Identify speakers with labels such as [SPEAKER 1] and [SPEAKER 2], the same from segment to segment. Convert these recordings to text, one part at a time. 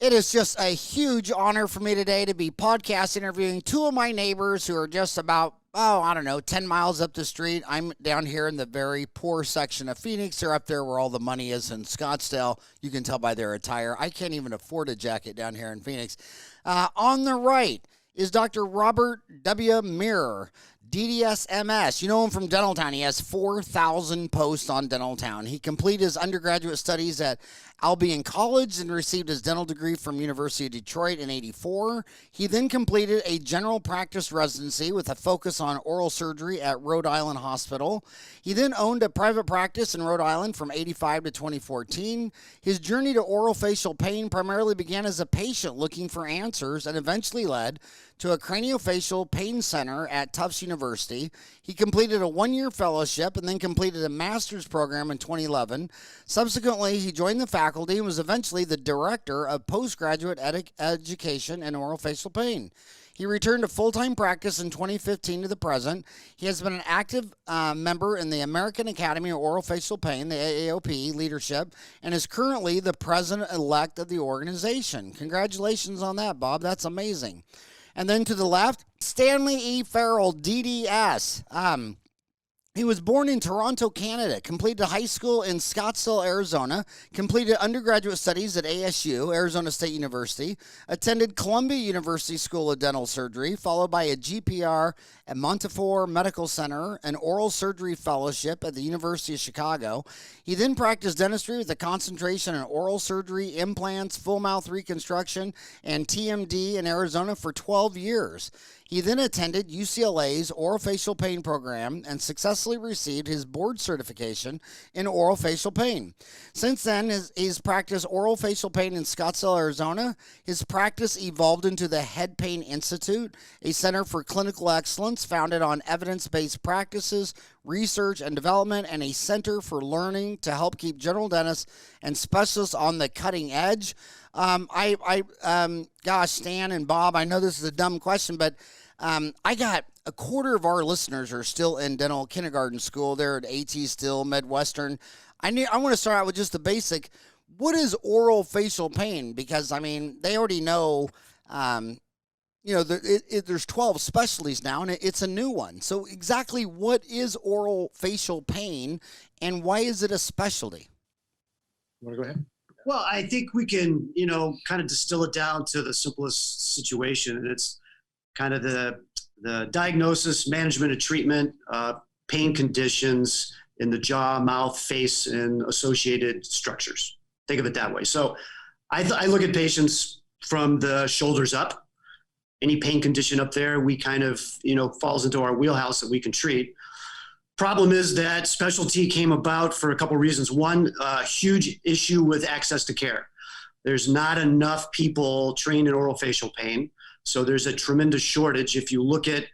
[SPEAKER 1] It is just a huge honor for me today to be podcast interviewing two of my neighbors who are just about, 10 miles up the street. I'm down here in the very poor section of Phoenix. They're up there where all the money is in Scottsdale. You can tell by their attire. I can't even afford a jacket down here in Phoenix. On the right is Dr. Robert W. Mier, DDS MS. You know him from Dentaltown. He has 4,000 posts on Dentaltown. He completed his undergraduate studies at Albion College and received his dental degree from University of Detroit in '84. He then completed a general practice residency with a focus on oral surgery at Rhode Island Hospital. He then owned a private practice in Rhode Island from '85 to 2014. His journey to orofacial pain primarily began as a patient looking for answers and eventually led to a craniofacial pain center at Tufts University. He completed a one-year fellowship and then completed a master's program in 2011. Subsequently, he joined the faculty and was eventually the director of postgraduate education in orofacial pain. He returned to full-time practice in 2015 to the present. He has been an active member in the American Academy of Orofacial Pain, the AAOP leadership, and is currently the president-elect of the organization. Congratulations on that, Bob. That's amazing. And then to the left, Stanley E Farrell Dds. He was born in Toronto, Canada, completed high school in Scottsdale, Arizona, completed undergraduate studies at ASU, Arizona State University, attended Columbia University School of Dental Surgery, followed by a GPR at Montefiore Medical Center, an oral surgery fellowship at the University of Chicago. He then practiced dentistry with a concentration in oral surgery, implants, full mouth reconstruction, and TMD in Arizona for 12 years. He then attended UCLA's Orofacial Pain program and successfully received his board certification in orofacial pain. Since then, he's practiced orofacial pain in Scottsdale, Arizona. His practice evolved into the Head Pain Institute, a center for clinical excellence founded on evidence-based practices, research and development, and a center for learning to help keep general dentists and specialists on the cutting edge. Gosh, Stan and Bob, I know this is a dumb question, but I got a quarter of our listeners are still in dental kindergarten school. They're at AT still, Midwestern. I want to start out with just the basic. What is oral facial pain? Because, I mean, they already know, there's 12 specialties now, and it's a new one. So exactly what is oral facial pain, and why is it a specialty?
[SPEAKER 2] You want to go ahead?
[SPEAKER 3] Well, I think we can, kind of distill it down to the simplest situation, and it's kind of the diagnosis, management, and treatment, pain conditions in the jaw, mouth, face, and associated structures. Think of it that way. So I look at patients from the shoulders up. Any pain condition up there, we kind of, falls into our wheelhouse that we can treat. Problem is that specialty came about for a couple of reasons. One, a huge issue with access to care. There's not enough people trained in orofacial pain. So there's a tremendous shortage. If you look at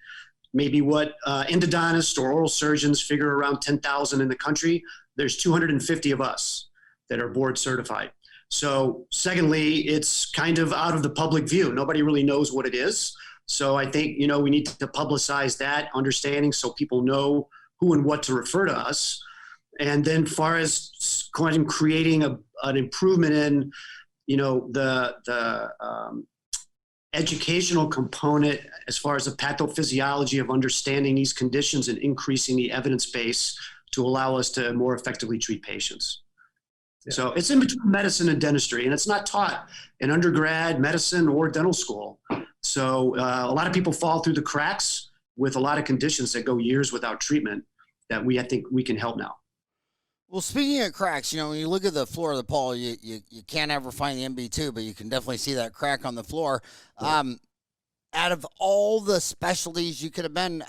[SPEAKER 3] maybe what endodontists or oral surgeons figure around 10,000 in the country, there's 250 of us that are board certified. So secondly, it's kind of out of the public view. Nobody really knows what it is. So I think, we need to publicize that understanding so people know who and what to refer to us. And then far as creating an improvement in, the educational component as far as the pathophysiology of understanding these conditions and increasing the evidence base to allow us to more effectively treat patients. Yeah. So it's in between medicine and dentistry, and it's not taught in undergrad, medicine, or dental school. So a lot of people fall through the cracks with a lot of conditions that go years without treatment that I think we can help now.
[SPEAKER 1] Well, speaking of cracks, when you look at the floor of the pole, you can't ever find the MB2, but you can definitely see that crack on the floor. Out of all the specialties you could have been,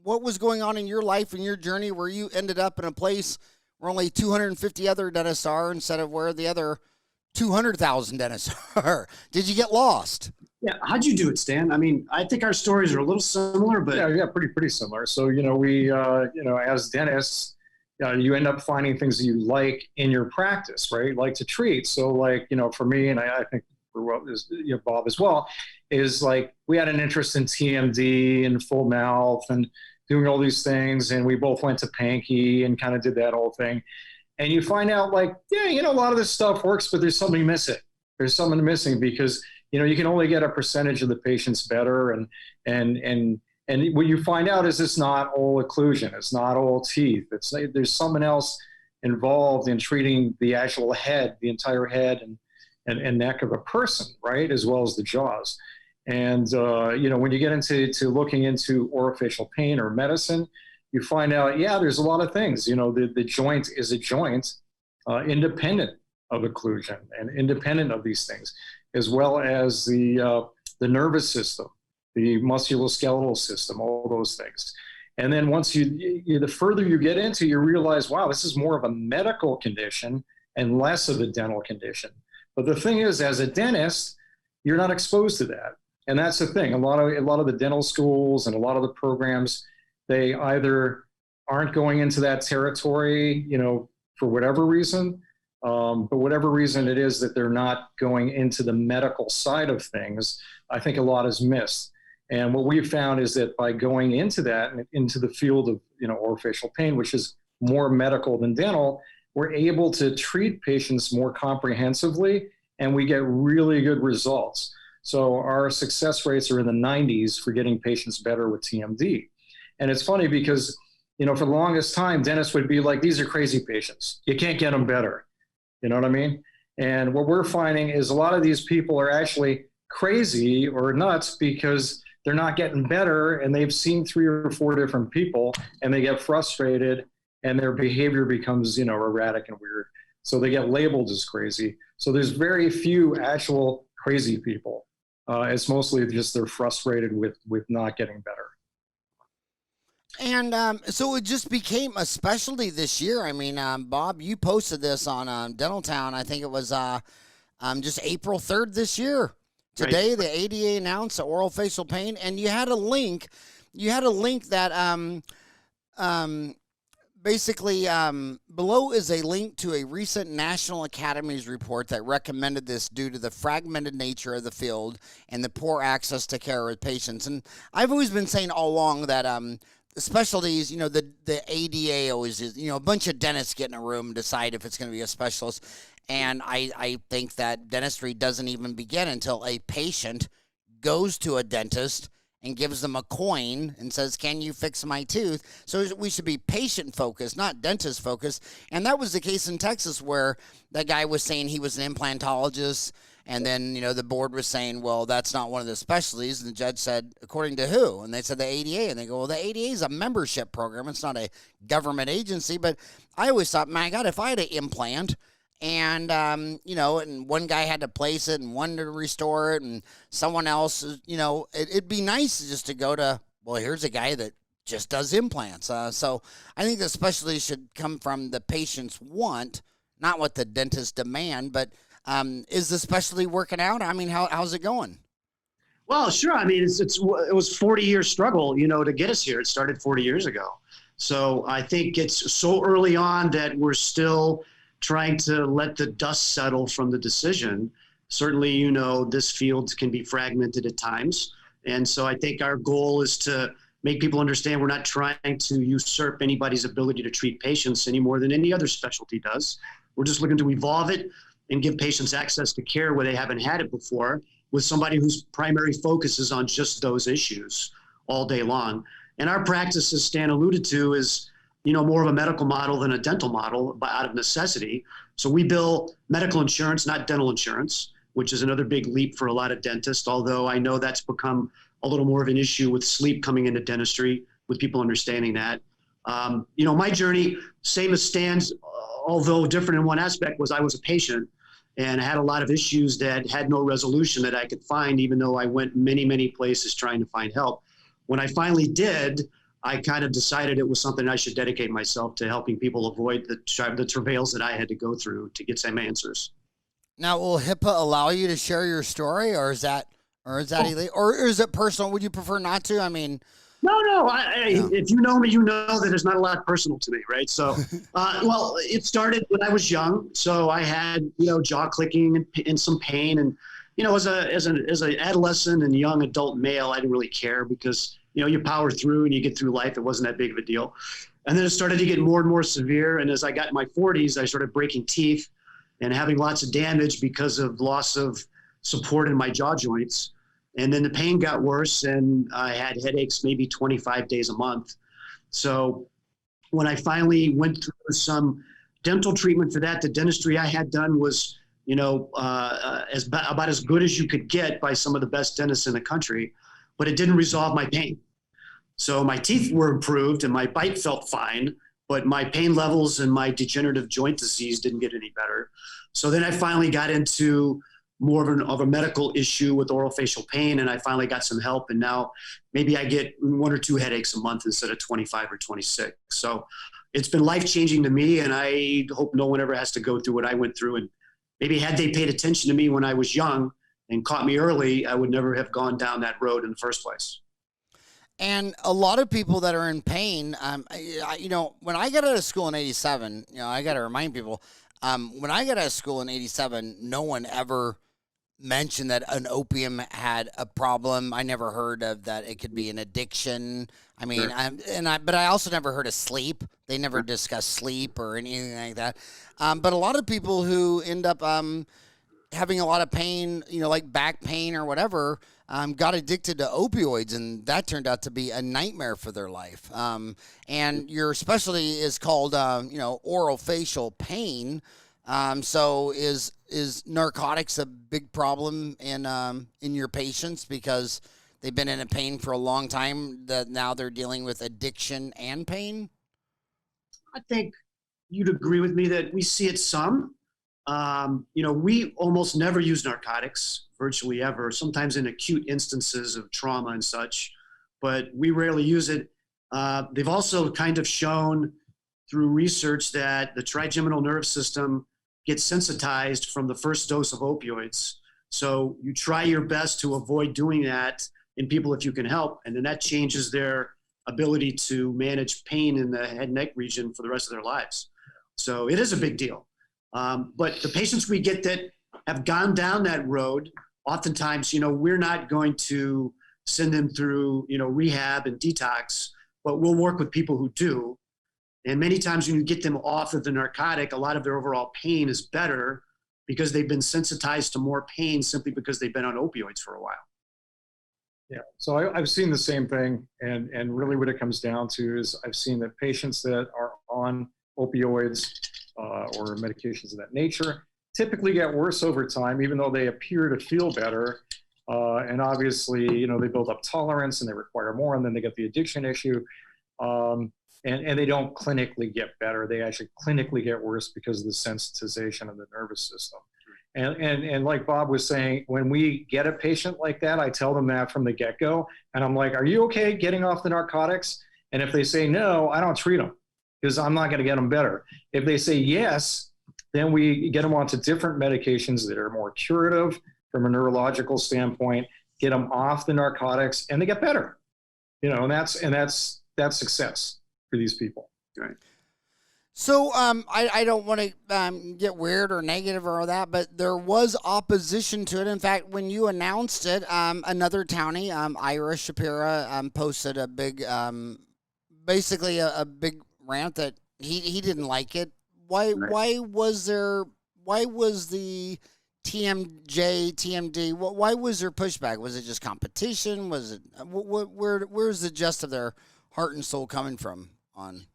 [SPEAKER 1] what was going on in your life and your journey where you ended up in a place where only 250 other dentists are instead of where the other 200,000 dentists are? Did you get lost?
[SPEAKER 3] Yeah. How'd you do it, Stan? I mean, I think our stories are a little similar, but
[SPEAKER 2] yeah, pretty similar. So, we, as dentists, you end up finding things that you like in your practice, right? Like to treat. So for me, and I think for Bob as well, is like we had an interest in TMD and full mouth and doing all these things. And we both went to Pankey and kind of did that whole thing. And you find out a lot of this stuff works, but there's something missing. There's something missing because, you can only get a percentage of the patients better. And what you find out is it's not all occlusion. It's not all teeth. There's someone else involved in treating the actual head, the entire head and neck of a person, right? As well as the jaws. And, when you get into looking into orofacial pain or medicine, you find out, there's a lot of things. The joint is a joint independent of occlusion and independent of these things, as well as the nervous system, the musculoskeletal system, all those things. And then once the further you get into, you realize, wow, this is more of a medical condition and less of a dental condition. But the thing is, as a dentist, you're not exposed to that. And that's the thing. A lot of the dental schools and a lot of the programs, they either aren't going into that territory, for whatever reason, but whatever reason it is that they're not going into the medical side of things, I think a lot is missed. And what we've found is that by going into that, into the field of, orofacial pain, which is more medical than dental, we're able to treat patients more comprehensively, and we get really good results. So our success rates are in the 90s for getting patients better with TMD. And it's funny because, for the longest time, dentists would be like, these are crazy patients. You can't get them better. You know what I mean? And what we're finding is a lot of these people are actually crazy or nuts because they're not getting better, and they've seen 3 or 4 different people, and they get frustrated, and their behavior becomes, erratic and weird. So they get labeled as crazy. So there's very few actual crazy people. It's mostly just they're frustrated with not getting better.
[SPEAKER 1] And so it just became a specialty this year. I mean, Bob, you posted this on Dental Town. I think it was just April 3rd this year. Today, the ADA announced orofacial pain, and you had a link. That basically below is a link to a recent National Academies report that recommended this due to the fragmented nature of the field and the poor access to care with patients. And I've always been saying all along that the specialties, the ADA always is, a bunch of dentists get in a room and decide if it's going to be a specialist. And I think that dentistry doesn't even begin until a patient goes to a dentist and gives them a coin and says, can you fix my tooth? So we should be patient-focused, not dentist-focused. And that was the case in Texas where that guy was saying he was an implantologist, and then, the board was saying, well, that's not one of the specialties. And the judge said, according to who? And they said the ADA. And they go, well, the ADA is a membership program. It's not a government agency. But I always thought, my God, if I had an implant, and, and one guy had to place it and one to restore it and someone else, it'd be nice just to go to, well, here's a guy that just does implants. So I think the specialty should come from the patient's want, not what the dentist demand. But is the specialty working out? I mean, how's it going?
[SPEAKER 3] Well, sure. I mean, it was 40-year struggle, to get us here. It started 40 years ago. So I think it's so early on that we're still trying to let the dust settle from the decision. Certainly, this field can be fragmented at times. And so I think our goal is to make people understand we're not trying to usurp anybody's ability to treat patients any more than any other specialty does. We're just looking to evolve it and give patients access to care where they haven't had it before, with somebody whose primary focus is on just those issues all day long. And our practice, as Stan alluded to, is more of a medical model than a dental model out of necessity. So we bill medical insurance, not dental insurance, which is another big leap for a lot of dentists, although I know that's become a little more of an issue with sleep coming into dentistry, with people understanding that. My journey, same as Stan's, although different in one aspect, was I was a patient and I had a lot of issues that had no resolution that I could find, even though I went many, many places trying to find help. When I finally did, I kind of decided it was something I should dedicate myself to, helping people avoid the travails that I had to go through to get some answers.
[SPEAKER 1] Now, will HIPAA allow you to share your story, or is that illegal, or is it personal? Would you prefer not to? I mean,
[SPEAKER 3] no. If you know me, you know that it's not a lot personal to me, right? So, well, it started when I was young, so I had jaw clicking and some pain, and as an adolescent and young adult male, I didn't really care because you power through and you get through life. It wasn't that big of a deal. And then it started to get more and more severe. And as I got in my 40s, I started breaking teeth. and having lots of damage because of loss of support in my jaw joints. And then the pain got worse, and I had headaches maybe 25 days a month. So when I finally went through some dental treatment for that, the dentistry I had done was, about as good as you could get by some of the best dentists in the country, but it didn't resolve my pain. So my teeth were improved and my bite felt fine, but my pain levels and my degenerative joint disease didn't get any better. So then I finally got into more of a medical issue with orofacial pain, and I finally got some help, and now maybe I get 1 or 2 headaches a month instead of 25 or 26. So it's been life-changing to me, and I hope no one ever has to go through what I went through. And maybe had they paid attention to me when I was young and caught me early, I would never have gone down that road in the first place.
[SPEAKER 1] And a lot of people that are in pain, when I got out of school in 87, I got to remind people, when I got out of school in 87, no one ever mentioned that an opium had a problem. I never heard of that. It could be an addiction. I mean, sure. But I also never heard of sleep. They never discussed sleep or anything like that. But a lot of people who end up having a lot of pain, like back pain or whatever, got addicted to opioids, and that turned out to be a nightmare for their life. And your specialty is called, orofacial pain. So is narcotics a big problem in your patients because they've been in a pain for a long time that now they're dealing with addiction and pain?
[SPEAKER 3] I think you'd agree with me that we see it some. We almost never use narcotics, virtually ever, sometimes in acute instances of trauma and such, but we rarely use it. They've also kind of shown through research that the trigeminal nerve system gets sensitized from the first dose of opioids. So you try your best to avoid doing that in people if you can help, and then that changes their ability to manage pain in the head and neck region for the rest of their lives. So it is a big deal. But the patients we get that have gone down that road, oftentimes, we're not going to send them through, rehab and detox, but we'll work with people who do. And many times when you get them off of the narcotic, a lot of their overall pain is better because they've been sensitized to more pain simply because they've been on opioids for a while.
[SPEAKER 2] Yeah, so I've seen the same thing, and really what it comes down to is I've seen that patients that are on opioids or medications of that nature typically get worse over time, even though they appear to feel better. And obviously, they build up tolerance and they require more, and then they get the addiction issue. And they don't clinically get better. They actually clinically get worse because of the sensitization of the nervous system. And like Bob was saying, when we get a patient like that, I tell them that from the get-go. And I'm like, are you okay getting off the narcotics? And if they say no, I don't treat them because I'm not going to get them better. If they say yes, then we get them onto different medications that are more curative from a neurological standpoint, get them off the narcotics, and they get better. And that's success for these people. Right.
[SPEAKER 1] So I don't want to get weird or negative or all that, but there was opposition to it. In fact, when you announced it, another townie, Ira Shapira, posted a big, basically a big rant that he didn't like it. Why was the TMD, why was there pushback? Was it just competition? Was it, where's the gist of their heart and soul coming from on?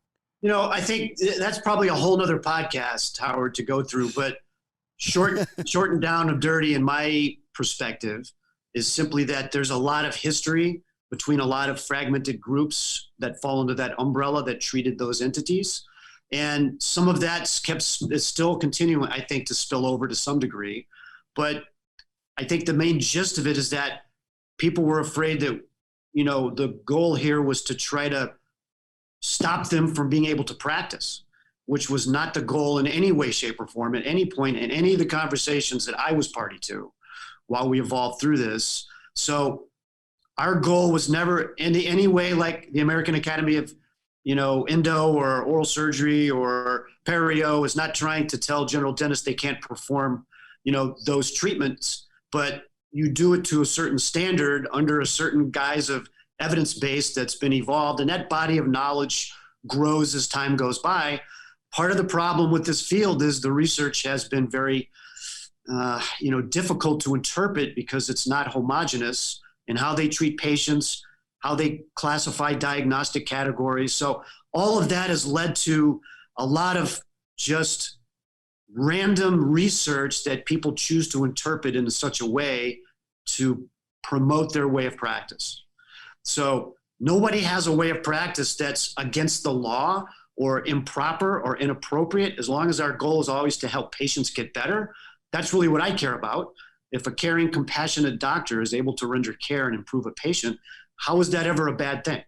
[SPEAKER 3] I think that's probably a whole nother podcast, Howard, to go through, but shortened down of dirty in my perspective is simply that there's a lot of history between a lot of fragmented groups that fall under that umbrella that treated those entities. And some of that is still continuing, I think, to spill over to some degree. But I think the main gist of it is that people were afraid that, the goal here was to try to stop them from being able to practice, which was not the goal in any way, shape, or form at any point in any of the conversations that I was party to while we evolved through this. So our goal was never in any way like the American Academy of endo or oral surgery or perio is not trying to tell general dentists they can't perform, those treatments, but you do it to a certain standard under a certain guise of evidence base that's been evolved. And that body of knowledge grows as time goes by. part of the problem with this field is the research has been very, difficult to interpret because it's not homogeneous in how they treat patients, how they classify diagnostic categories. So all of that has led to a lot of just random research that people choose to interpret in such a way to promote their way of practice. So nobody has a way of practice that's against the law or improper or inappropriate, as long as our goal is always to help patients get better. That's really what I care about. If a caring, compassionate doctor is able to render care and improve a patient, how is that ever a bad thing,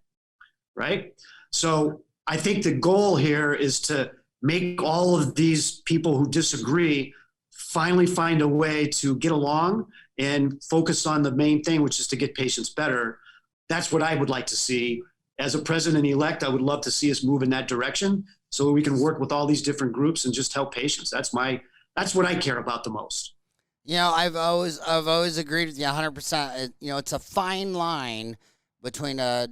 [SPEAKER 3] right? So I think the goal here is to make all of these people who disagree finally find a way to get along and focus on the main thing, which is to get patients better. That's what I would like to see. As a president-elect, I would love to see us move in that direction so we can work with all these different groups and just help patients. That's what I care about the most.
[SPEAKER 1] I've always agreed with you 100%. It's a fine line between a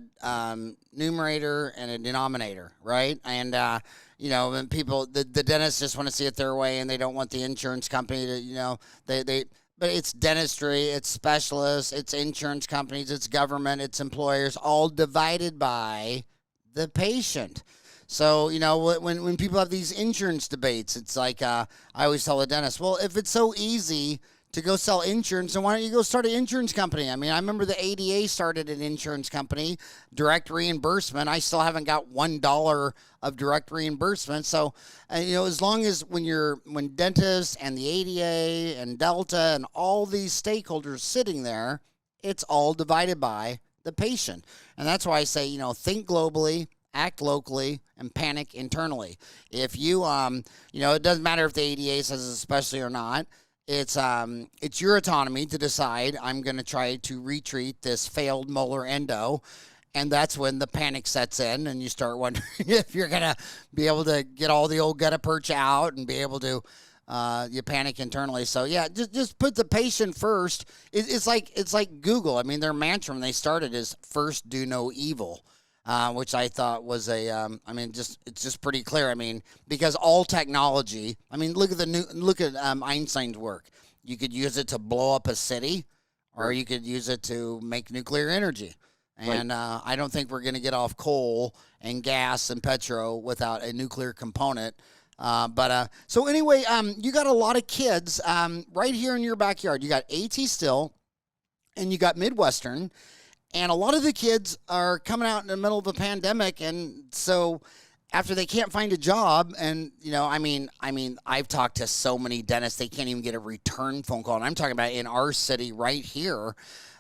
[SPEAKER 1] numerator and a denominator, right? And when people, the dentists just want to see it their way, and they don't want the insurance company to, but it's dentistry, it's specialists, it's insurance companies, it's government, it's employers, all divided by the patient. So, when people have these insurance debates, it's like, I always tell the dentist, well, if it's so easy to go sell insurance, then why don't you go start an insurance company? I mean, I remember the ADA started an insurance company, direct reimbursement. I still haven't got $1 of direct reimbursement. So, as long as when dentists and the ADA and Delta and all these stakeholders sitting there, it's all divided by the patient. And that's why I say, think globally, act locally, and panic internally. If you, it doesn't matter if the ADA says especially or not. It's your autonomy to decide, I'm going to try to retreat this failed molar endo, and that's when the panic sets in, and you start wondering if you're going to be able to get all the old gutta perch out and be able to, you panic internally. So yeah, just put the patient first. It's like Google. I mean, their mantra when they started is first do no evil. Which I thought was it's just pretty clear. I mean, because all technology, look at Einstein's work. You could use it to blow up a city, or you could use it to make nuclear energy. And I don't think we're going to get off coal and gas and petro without a nuclear component. So anyway, you got a lot of kids right here in your backyard. You got AT Still, and you got Midwestern. And a lot of the kids are coming out in the middle of a pandemic, and so after they can't find a job, and I've talked to so many dentists, they can't even get a return phone call. And I'm talking about in our city right here,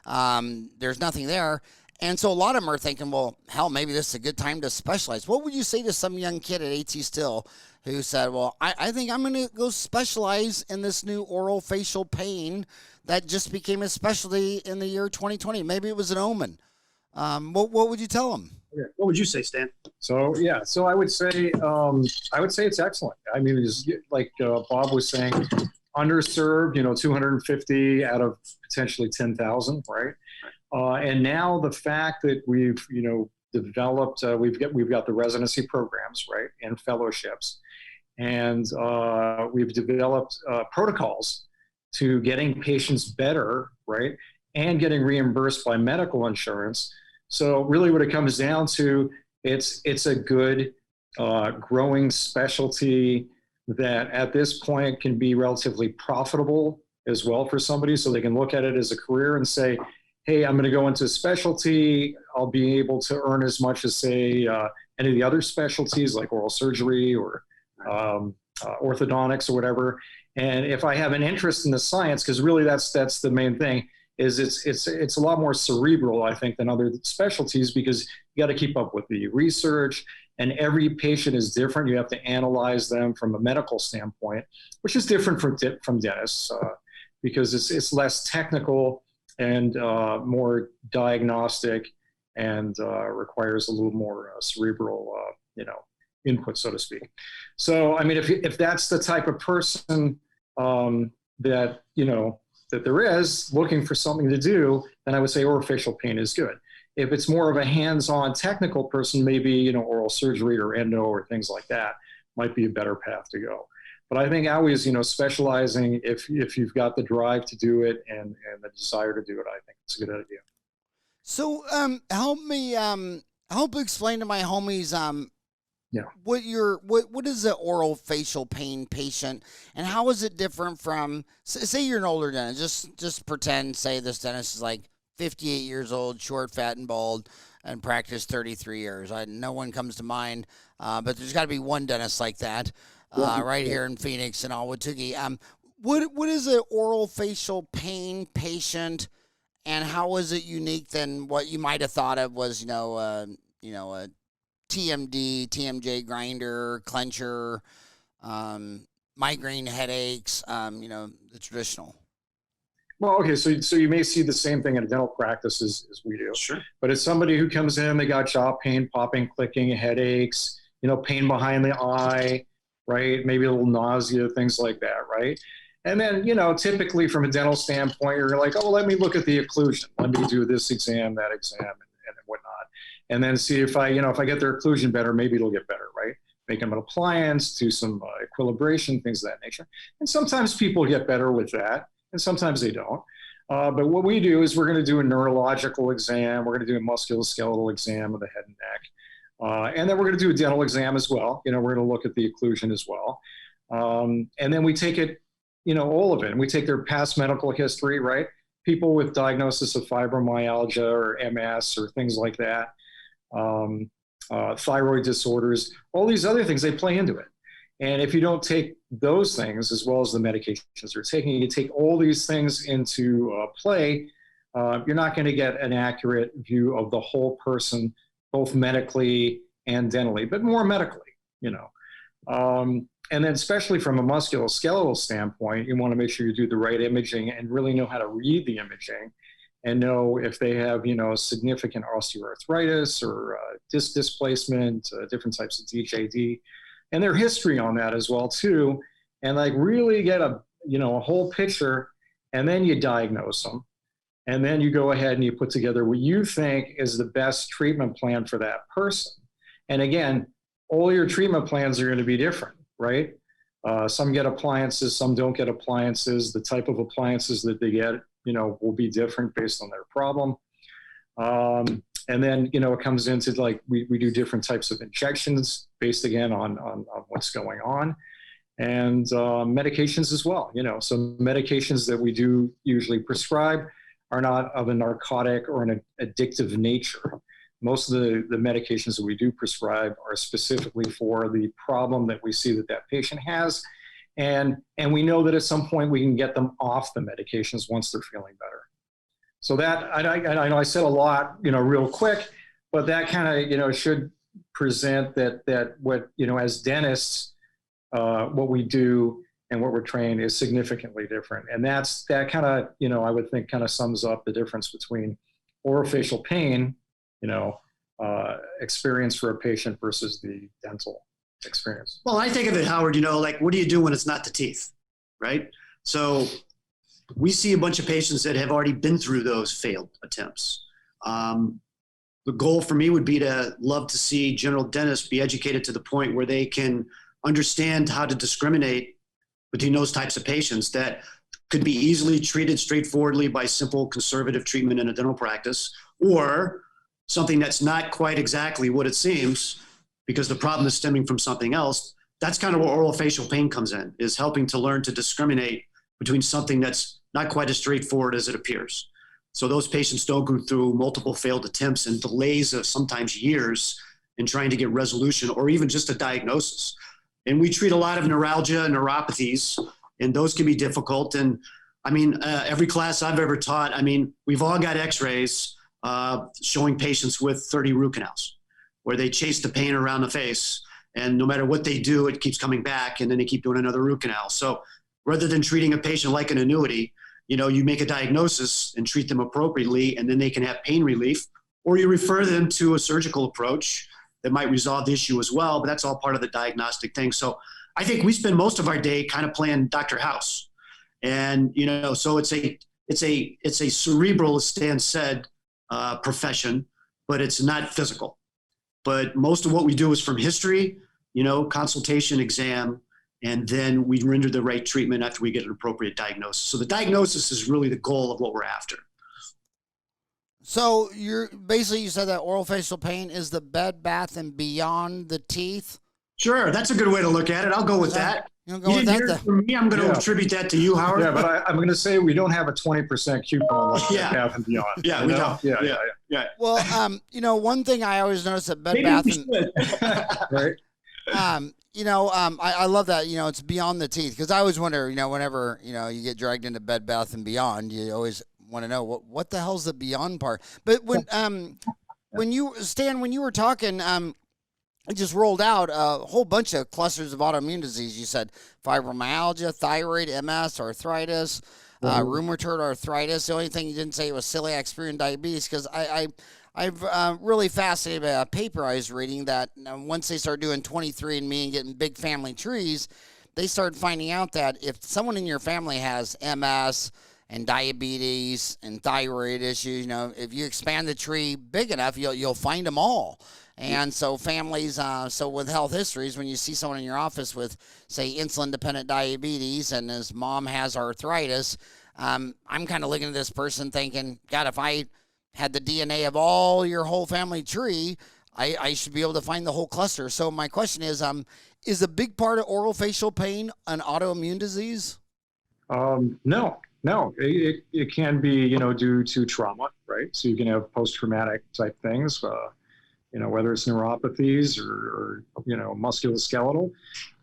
[SPEAKER 1] there's nothing there. And so a lot of them are thinking, well, hell, maybe this is a good time to specialize. What would you say to some young kid at AT Still who said, well, I think I'm going to go specialize in this new orofacial pain that just became a specialty in the year 2020. Maybe it was an omen. What would you tell them?
[SPEAKER 3] Okay. What would you say, Stan?
[SPEAKER 2] So I would say it's excellent. I mean, it's like Bob was saying, underserved, 250 out of potentially 10,000, right? And now the fact that we've developed, we've got the residency programs, right, and fellowships, and we've developed protocols to getting patients better, right, and getting reimbursed by medical insurance. So really what it comes down to, it's a good growing specialty that at this point can be relatively profitable as well for somebody, so they can look at it as a career and say, hey, I'm going to go into a specialty. I'll be able to earn as much as, say, any of the other specialties like oral surgery or orthodontics or whatever. And if I have an interest in the science, because really that's the main thing, is it's a lot more cerebral, I think, than other specialties, because you got to keep up with the research, and every patient is different. You have to analyze them from a medical standpoint, which is different from dentists, because it's less technical and more diagnostic, and requires a little more cerebral, input, so to speak. So, I mean, if that's the type of person that there is looking for something to do, then I would say orofacial pain is good. If it's more of a hands-on technical person, maybe oral surgery or endo or things like that. might be a better path to go. But I think always, specializing, if you've got the drive to do it and the desire to do it, I think it's a good idea.
[SPEAKER 1] So help explain to my homies what is an oral facial pain patient, and how is it different from, say you're an older dentist, just pretend, say this dentist is like 58 years old, short, fat, and bald, and practiced 33 years. No one comes to mind, but there's got to be one dentist like that right here in Phoenix and Ahwatukee. What is an oral facial pain patient, and how is it unique than what you might have thought of was, a TMD, TMJ grinder, clencher, migraine headaches, the traditional?
[SPEAKER 2] Well, okay, so you may see the same thing in a dental practice as we do.
[SPEAKER 3] Sure.
[SPEAKER 2] But it's somebody who comes in, they got jaw pain, popping, clicking, headaches, pain behind the eye, right? Maybe a little nausea, things like that, right? And then, typically from a dental standpoint, you're like, oh, let me look at the occlusion. Let me do this exam, that exam, and whatnot. And then see if I get their occlusion better, maybe it'll get better, right? Make them an appliance, do some equilibration, things of that nature. And sometimes people get better with that, and sometimes they don't. But what we do is we're going to do a neurological exam. We're going to do a musculoskeletal exam of the head and neck. And then we're going to do a dental exam as well. We're going to look at the occlusion as well. And then we take it, all of it. And we take their past medical history, right? People with diagnosis of fibromyalgia or MS or things like that. Thyroid disorders, all these other things, they play into it. And if you don't take those things as well as the medications they're taking, you take all these things into play, you're not going to get an accurate view of the whole person, both medically and dentally, but more medically, And then especially from a musculoskeletal standpoint, you want to make sure you do the right imaging and really know how to read the imaging and know if they have, significant osteoarthritis or disc displacement, different types of DJD, and their history on that as well too, and like really get a whole picture, and then you diagnose them, and then you go ahead and you put together what you think is the best treatment plan for that person. And again, all your treatment plans are going to be different, right? Some get appliances, some don't get appliances. The type of appliances that they get, will be different based on their problem. And then, it comes into like, we do different types of injections based again on what's going on, and medications as well. So medications that we do usually prescribe are not of a narcotic or an addictive nature. Most of the medications that we do prescribe are specifically for the problem that we see that patient has. And we know that at some point we can get them off the medications once they're feeling better. So that, I know I said a lot, real quick, but that kind of, should present that what, as dentists, what we do and what we're trained is significantly different. And that kind of, I would think kind of sums up the difference between orofacial pain, experience for a patient versus the dental experience.
[SPEAKER 3] Well, I think of it, Howard, like, what do you do when it's not the teeth, right? So we see a bunch of patients that have already been through those failed attempts. The goal for me would be to love to see general dentists be educated to the point where they can understand how to discriminate between those types of patients that could be easily treated straightforwardly by simple conservative treatment in a dental practice, or something that's not quite exactly what it seems because the problem is stemming from something else. That's kind of where orofacial pain comes in, is helping to learn to discriminate between something that's not quite as straightforward as it appears. So those patients don't go through multiple failed attempts and delays of sometimes years in trying to get resolution or even just a diagnosis. And we treat a lot of neuralgia and neuropathies, and those can be difficult. And every class I've ever taught, we've all got x-rays showing patients with 30 root canals where they chase the pain around the face, and no matter what they do, it keeps coming back, and then they keep doing another root canal. So rather than treating a patient like an annuity, you make a diagnosis and treat them appropriately, and then they can have pain relief, or you refer them to a surgical approach that might resolve the issue as well, but that's all part of the diagnostic thing. So I think we spend most of our day kind of playing Dr. House. And, so it's a cerebral, as Stan said, profession, but it's not physical. But most of what we do is from history, consultation, exam, and then we render the right treatment after we get an appropriate diagnosis. So the diagnosis is really the goal of what we're after.
[SPEAKER 1] So you said that orofacial pain is the bed, bath, and beyond the teeth.
[SPEAKER 3] Sure, that's a good way to look at it. I'll go with that. You didn't hear it from me. I'm going to attribute that to you, Howard.
[SPEAKER 2] Yeah, but I'm going to say we don't have a 20% coupon like bath and beyond.
[SPEAKER 3] Yeah, we don't.
[SPEAKER 2] Yeah.
[SPEAKER 1] Well, one thing I always notice at bed, bath, and
[SPEAKER 2] right.
[SPEAKER 1] I love that, it's beyond the teeth, because I always wonder, whenever, you get dragged into Bed Bath and Beyond, you always want to know what the hell's the beyond part. But when you were talking, it just rolled out a whole bunch of clusters of autoimmune disease. You said fibromyalgia, thyroid, MS, arthritis, rheumatoid arthritis. The only thing you didn't say was celiac, sprue, and diabetes, because I've really fascinated by a paper I was reading that once they started doing 23andMe and getting big family trees, they started finding out that if someone in your family has MS and diabetes and thyroid issues, if you expand the tree big enough, you'll find them all. And so families, with health histories, when you see someone in your office with, say, insulin-dependent diabetes and his mom has arthritis, I'm kind of looking at this person thinking, God, if I had the DNA of all your whole family tree, I should be able to find the whole cluster. So my question is a big part of orofacial pain an autoimmune disease?
[SPEAKER 2] No. It can be, due to trauma, right? So you can have post-traumatic type things, whether it's neuropathies or musculoskeletal.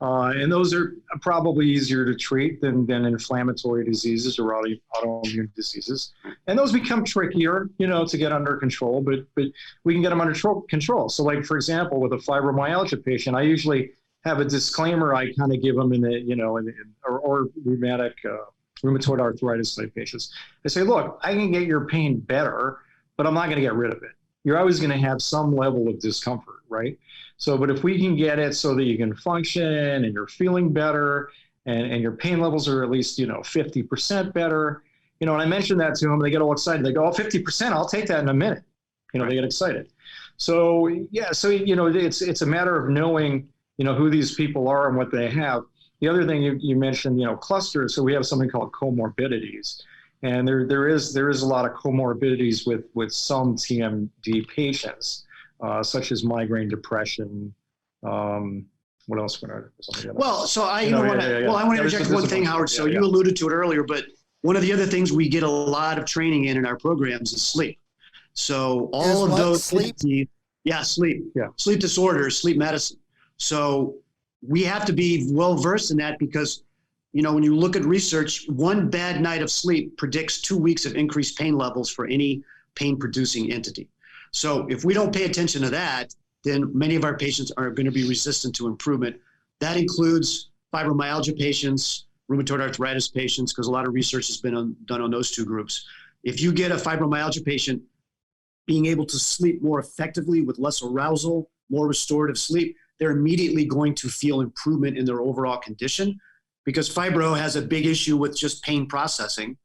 [SPEAKER 2] And those are probably easier to treat than inflammatory diseases or autoimmune diseases. And those become trickier, to get under control, but we can get them under control. So like, for example, with a fibromyalgia patient, I usually have a disclaimer I kind of give them or rheumatoid arthritis type patients. I say, look, I can get your pain better, but I'm not going to get rid of it. You're always going to have some level of discomfort, right? So, but if we can get it so that you can function and you're feeling better and your pain levels are at least, 50% better, and I mentioned that to them, they get all excited. They go, 50%, I'll take that in a minute. They get excited. So, it's a matter of knowing, who these people are and what they have. The other thing you mentioned, clusters. So we have something called comorbidities. And there is a lot of comorbidities with some TMD patients, such as migraine, depression. What else?
[SPEAKER 3] Well, so I want to interject one thing, Howard. So you alluded to it earlier, but one of the other things we get a lot of training in our programs is sleep. So all of those sleep, sleep, sleep disorders, sleep medicine. So we have to be well versed in that because, when you look at research, one bad night of sleep predicts 2 weeks of increased pain levels for any pain-producing entity. So if we don't pay attention to that, then many of our patients are going to be resistant to improvement. That includes fibromyalgia patients, rheumatoid arthritis patients, because a lot of research has been done on those two groups. If you get a fibromyalgia patient being able to sleep more effectively with less arousal, more restorative sleep, they're immediately going to feel improvement in their overall condition, because fibro has a big issue with just pain processing.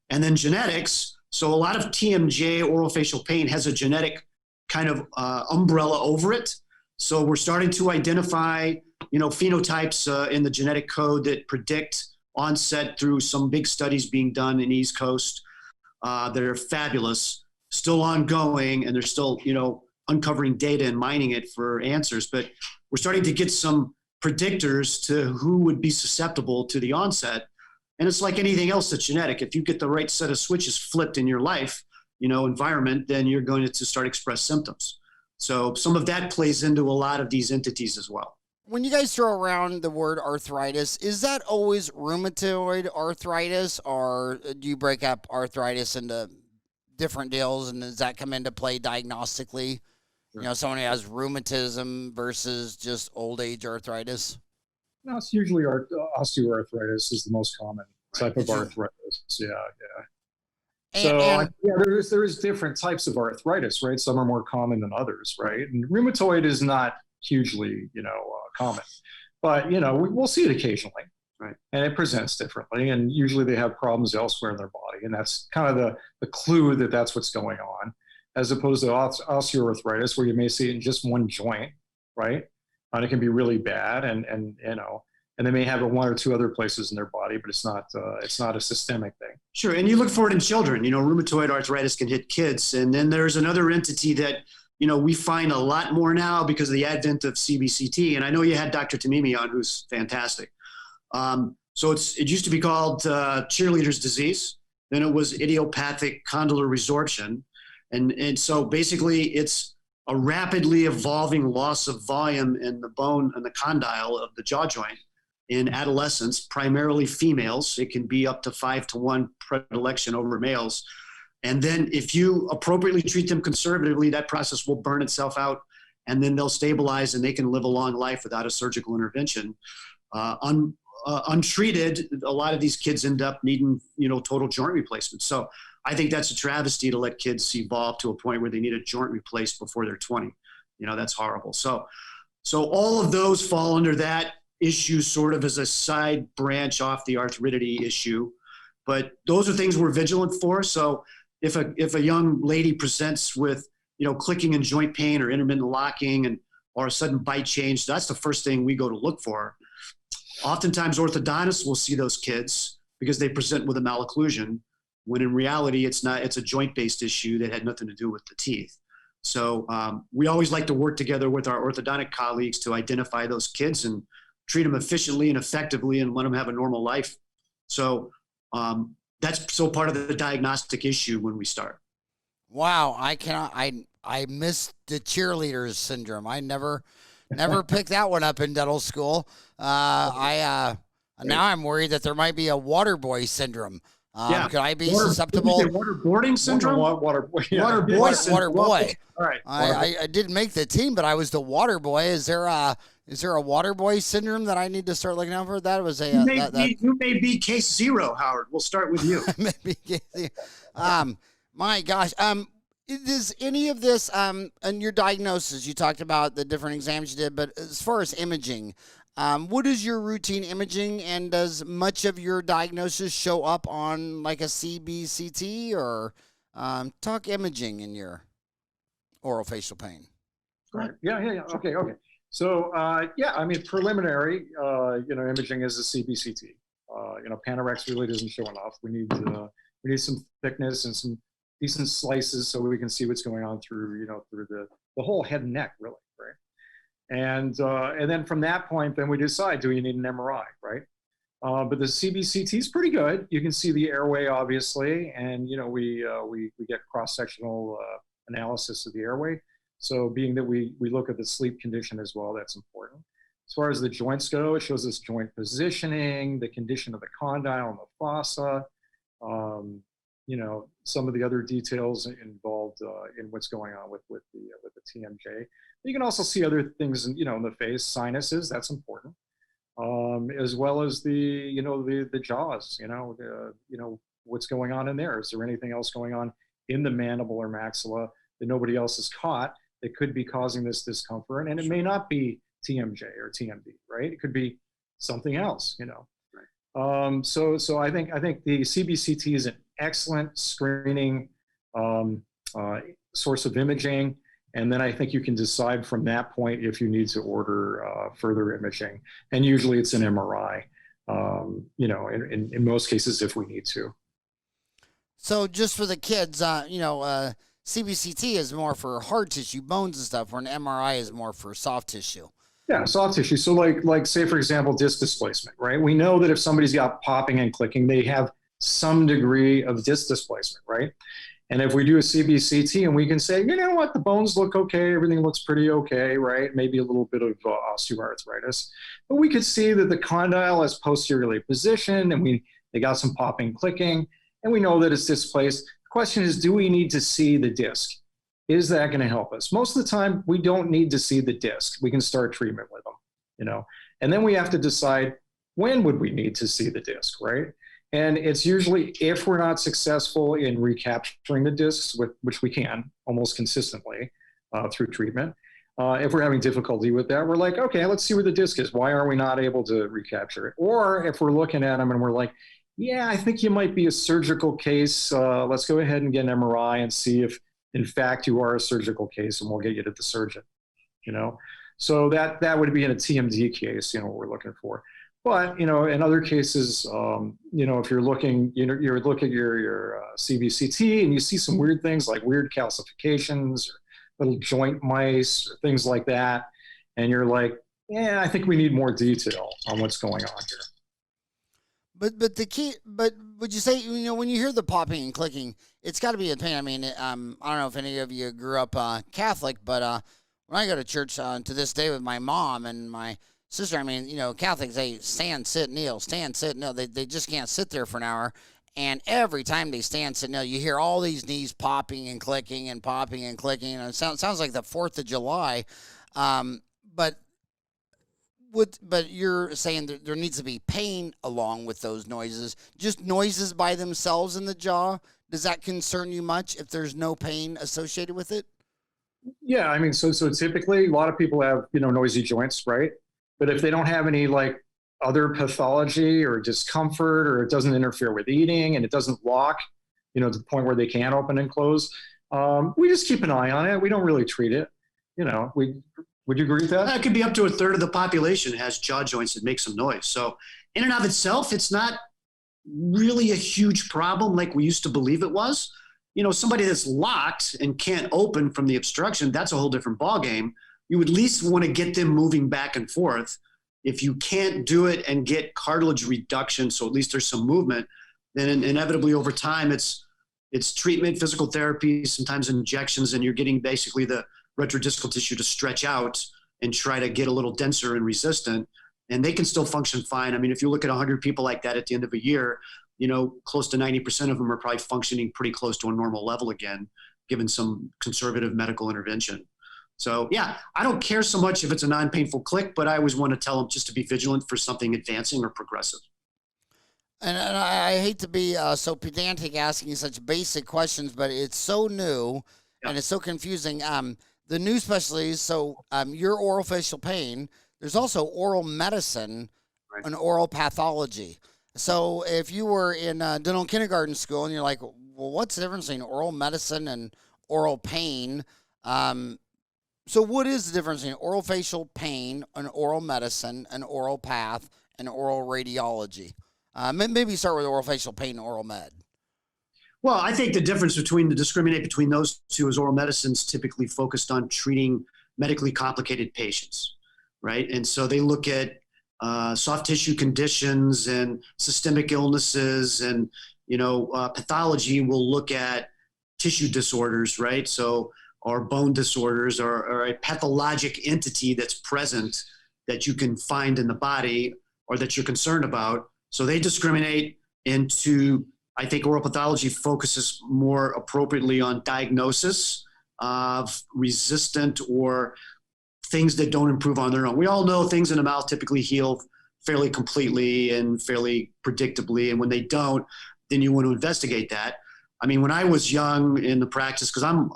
[SPEAKER 3] And then genetics. So a lot of TMJ, orofacial pain, has a genetic kind of umbrella over it. So we're starting to identify, phenotypes in the genetic code that predict onset through some big studies being done in East Coast that are fabulous, still ongoing, and they're still, uncovering data and mining it for answers. But we're starting to get some predictors to who would be susceptible to the onset. And it's like anything else that's genetic. If you get the right set of switches flipped in your life, environment, then you're going to start express symptoms. So some of that plays into a lot of these entities as well.
[SPEAKER 1] When you guys throw around the word arthritis, is that always rheumatoid arthritis, or do you break up arthritis into different deals, and does that come into play diagnostically? Someone who has rheumatism versus just old age arthritis?
[SPEAKER 2] No, it's usually osteoarthritis is the most common type of arthritis. There is different types of arthritis, right? Some are more common than others, right? And rheumatoid is not hugely, common, but we'll see it occasionally, right? And it presents differently, and usually they have problems elsewhere in their body, and that's kind of the clue that that's what's going on, as opposed to osteoarthritis, where you may see it in just one joint, right? and it can be really bad, and they may have it one or two other places in their body, but it's not a systemic thing.
[SPEAKER 3] Sure, and you look for it in children. Rheumatoid arthritis can hit kids, and then there's another entity that we find a lot more now because of the advent of CBCT. And I know you had Dr. Tamimi on, who's fantastic. So it used to be called Cheerleaders disease. Then it was idiopathic condylar resorption. And so basically it's a rapidly evolving loss of volume in the bone and the condyle of the jaw joint in adolescents, primarily females. It can be up to 5-to-1 predilection over males. And then if you appropriately treat them conservatively, that process will burn itself out, and then they'll stabilize and they can live a long life without a surgical intervention. Untreated, a lot of these kids end up needing, total joint replacement. So I think that's a travesty to let kids evolve to a point where they need a joint replaced before they're 20. That's horrible. So all of those fall under that issue, sort of as a side branch off the arthritic issue. But those are things we're vigilant for. So if a young lady presents with, clicking and joint pain or intermittent locking or a sudden bite change, that's the first thing we go to look for. Oftentimes orthodontists will see those kids because they present with a malocclusion, when in reality it's a joint-based issue that had nothing to do with the teeth. So we always like to work together with our orthodontic colleagues to identify those kids and treat them efficiently and effectively and let them have a normal life. So that's so part of the diagnostic issue when we start.
[SPEAKER 1] Wow, I missed the cheerleaders syndrome. I never picked that one up in dental school. Now I'm worried that there might be a water boy syndrome. Could I be susceptible?
[SPEAKER 3] Waterboarding syndrome?
[SPEAKER 2] Water boy.
[SPEAKER 1] Water boy.
[SPEAKER 3] All right.
[SPEAKER 1] I didn't make the team, but I was the water boy. Is there a water boy syndrome that I need to start looking out for? That was
[SPEAKER 3] you may be case 0, Howard. We'll start with you.
[SPEAKER 1] Maybe case 0. My gosh. Does any of this, in your diagnosis, you talked about the different exams you did, but as far as imaging, what is your routine imaging, and does much of your diagnosis show up on like a CBCT, or talk imaging in your orofacial pain?
[SPEAKER 2] Right. Yeah. Okay. So, preliminary, imaging is a CBCT. Panorex really doesn't show enough. We need some thickness and some decent slices so we can see what's going on through the whole head and neck, really, right? And then from that point, then we decide, do we need an MRI, right? But the CBCT is pretty good. You can see the airway, obviously, and we get cross-sectional analysis of the airway. So being that we look at the sleep condition as well, that's important. As far as the joints go, it shows us joint positioning, the condition of the condyle and the fossa, some of the other details involved in what's going on with the TMJ. You can also see other things in the face, sinuses, that's important, as well as the jaws. What's going on in there? Is there anything else going on in the mandible or maxilla that nobody else has caught that could be causing this discomfort? And it may not be TMJ or TMD, right? It could be something else. So I think the CBCT is an excellent screening source of imaging, and then I think you can decide from that point if you need to order further imaging, and usually it's an MRI. In most cases, if we need to.
[SPEAKER 1] So just for the kids, CBCT is more for hard tissue, bones and stuff, where an MRI is more for soft tissue.
[SPEAKER 2] Yeah, soft tissue. So like say, for example, disc displacement, right? We know that if somebody's got popping and clicking, they have some degree of disc displacement, right? And if we do a CBCT and we can say, you know what, the bones look okay, everything looks pretty okay, right? Maybe a little bit of osteoarthritis. But we could see that the condyle is posteriorly positioned, and they got some popping, clicking, and we know that it's displaced. The question is, do we need to see the disc? Is that going to help us? Most of the time, we don't need to see the disc. We can start treatment with them, and then we have to decide, when would we need to see the disc, right? And it's usually if we're not successful in recapturing the discs, which we can almost consistently through treatment. If we're having difficulty with that, we're like, okay, let's see where the disc is. Why are we not able to recapture it? Or if we're looking at them and we're like, yeah, I think you might be a surgical case. Let's go ahead and get an MRI and see if, in fact, you are a surgical case, and we'll get you to the surgeon, So that would be in a TMD case, what we're looking for. But, in other cases, if you're looking, you look at your CBCT and you see some weird things like weird calcifications or little joint mice or things like that. And you're like, yeah, I think we need more detail on what's going on here.
[SPEAKER 1] But the key, but would you say, when you hear the popping and clicking, it's got to be a pain. I mean, I don't know if any of you grew up Catholic, but when I go to church to this day with my mom and my sister, I mean, Catholics, they stand, sit, kneel, stand, sit, kneel. They just can't sit there for an hour. And every time they stand, sit, kneel, you hear all these knees popping and clicking and popping and clicking. And it sounds like the 4th of July. But you're saying that there needs to be pain along with those noises. Just noises by themselves in the jaw, does that concern you much if there's no pain associated with it?
[SPEAKER 2] Yeah, I mean, so typically a lot of people have, noisy joints, right? But if they don't have any like other pathology or discomfort, or it doesn't interfere with eating and it doesn't lock, to the point where they can't open and close, we just keep an eye on it. We don't really treat it. Would you agree with that?
[SPEAKER 3] It could be up to a third of the population has jaw joints that make some noise. So in and of itself, it's not really a huge problem like we used to believe it was. Somebody that's locked and can't open from the obstruction, that's a whole different ballgame. You would at least want to get them moving back and forth. If you can't do it and get cartilage reduction, so at least there's some movement, then inevitably over time, it's treatment, physical therapy, sometimes injections, and you're getting basically the retrodiscal tissue to stretch out and try to get a little denser and resistant, and they can still function fine. I mean, if you look at 100 people like that at the end of a year, close to 90% of them are probably functioning pretty close to a normal level again, given some conservative medical intervention. So yeah, I don't care so much if it's a non-painful click, but I always want to tell them just to be vigilant for something advancing or progressive.
[SPEAKER 1] And I hate to be so pedantic asking such basic questions, but it's so new and it's so confusing. The new specialties, so your orofacial pain, there's also oral medicine and oral pathology. So if you were in dental kindergarten school and you're like, well, what's the difference between oral medicine and oral pain? So what is the difference between orofacial pain and oral medicine and oral path and oral radiology? Maybe start with orofacial pain and oral med.
[SPEAKER 3] Well, I think the difference discriminate between those two is oral medicine is typically focused on treating medically complicated patients, right? And so they look at soft tissue conditions and systemic illnesses, and pathology will look at tissue disorders, right? So or bone disorders or a pathologic entity that's present that you can find in the body or that you're concerned about. So they discriminate into, I think oral pathology focuses more appropriately on diagnosis of resistant or things that don't improve on their own. We all know things in the mouth typically heal fairly completely and fairly predictably. And when they don't, then you want to investigate that. I mean, when I was young in the practice, because I'm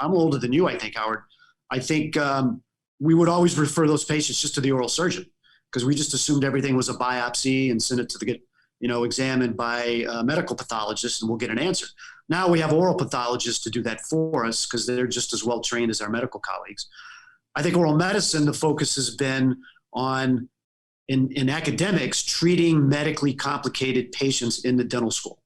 [SPEAKER 3] older than you, I think, Howard, I think we would always refer those patients just to the oral surgeon because we just assumed everything was a biopsy and sent it to get examined by a medical pathologist and we'll get an answer. Now we have oral pathologists to do that for us because they're just as well trained as our medical colleagues. I think oral medicine, the focus has been on, in academics, treating medically complicated patients in the dental school.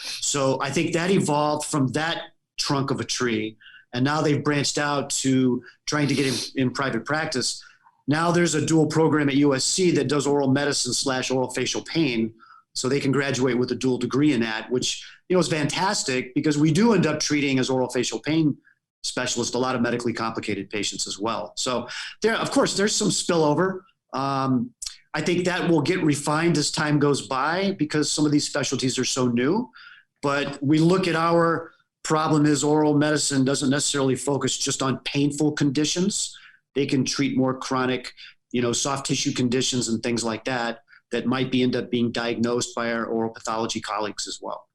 [SPEAKER 3] So I think that evolved from that trunk of a tree, and now they've branched out to trying to get in private practice. Now there's a dual program at USC that does oral medicine / orofacial pain, so they can graduate with a dual degree in that, which is fantastic because we do end up treating as orofacial pain specialists a lot of medically complicated patients as well. So there, of course, there's some spillover. I think that will get refined as time goes by because some of these specialties are so new. But we look at our problem is oral medicine doesn't necessarily focus just on painful conditions. They can treat more chronic, soft tissue conditions and things like that might end up being diagnosed by our oral pathology colleagues as well.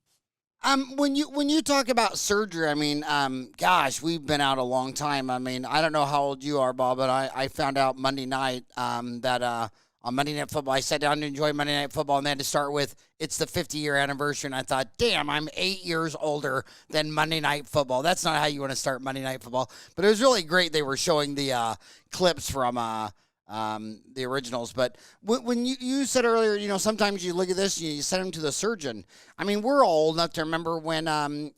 [SPEAKER 1] When you talk about surgery, I mean, gosh, we've been out a long time. I mean, I don't know how old you are, Bob, but I found out Monday night that on Monday Night Football. I sat down to enjoy Monday Night Football, and they had to start with, it's the 50-year anniversary. And I thought, damn, I'm 8 years older than Monday Night Football. That's not how you want to start Monday Night Football. But it was really great. They were showing the clips from the originals. But when you said earlier, you know, sometimes you look at this, you send them to the surgeon. I mean, we're old enough to remember when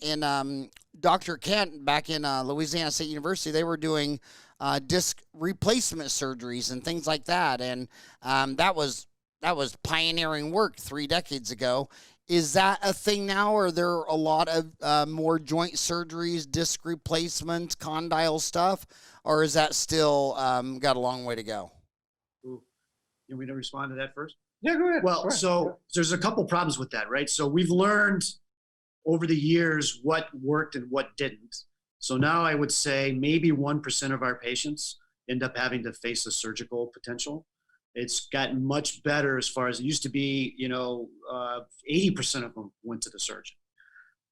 [SPEAKER 1] in Dr. Kent back in Louisiana State University, they were doing disc replacement surgeries and things like that. And that was pioneering work 3 decades ago. Is that a thing now? Or are there a lot of more joint surgeries, disc replacements, condyle stuff? Or is that still got a long way to go?
[SPEAKER 3] Ooh. You want me to respond to that first?
[SPEAKER 2] Yeah, go ahead.
[SPEAKER 3] Well,
[SPEAKER 2] Go ahead.
[SPEAKER 3] so there's a couple problems with that, right? So we've learned over the years what worked and what didn't. So now I would say maybe 1% of our patients end up having to face a surgical potential. It's gotten much better as far as it used to be, 80% of them went to the surgeon.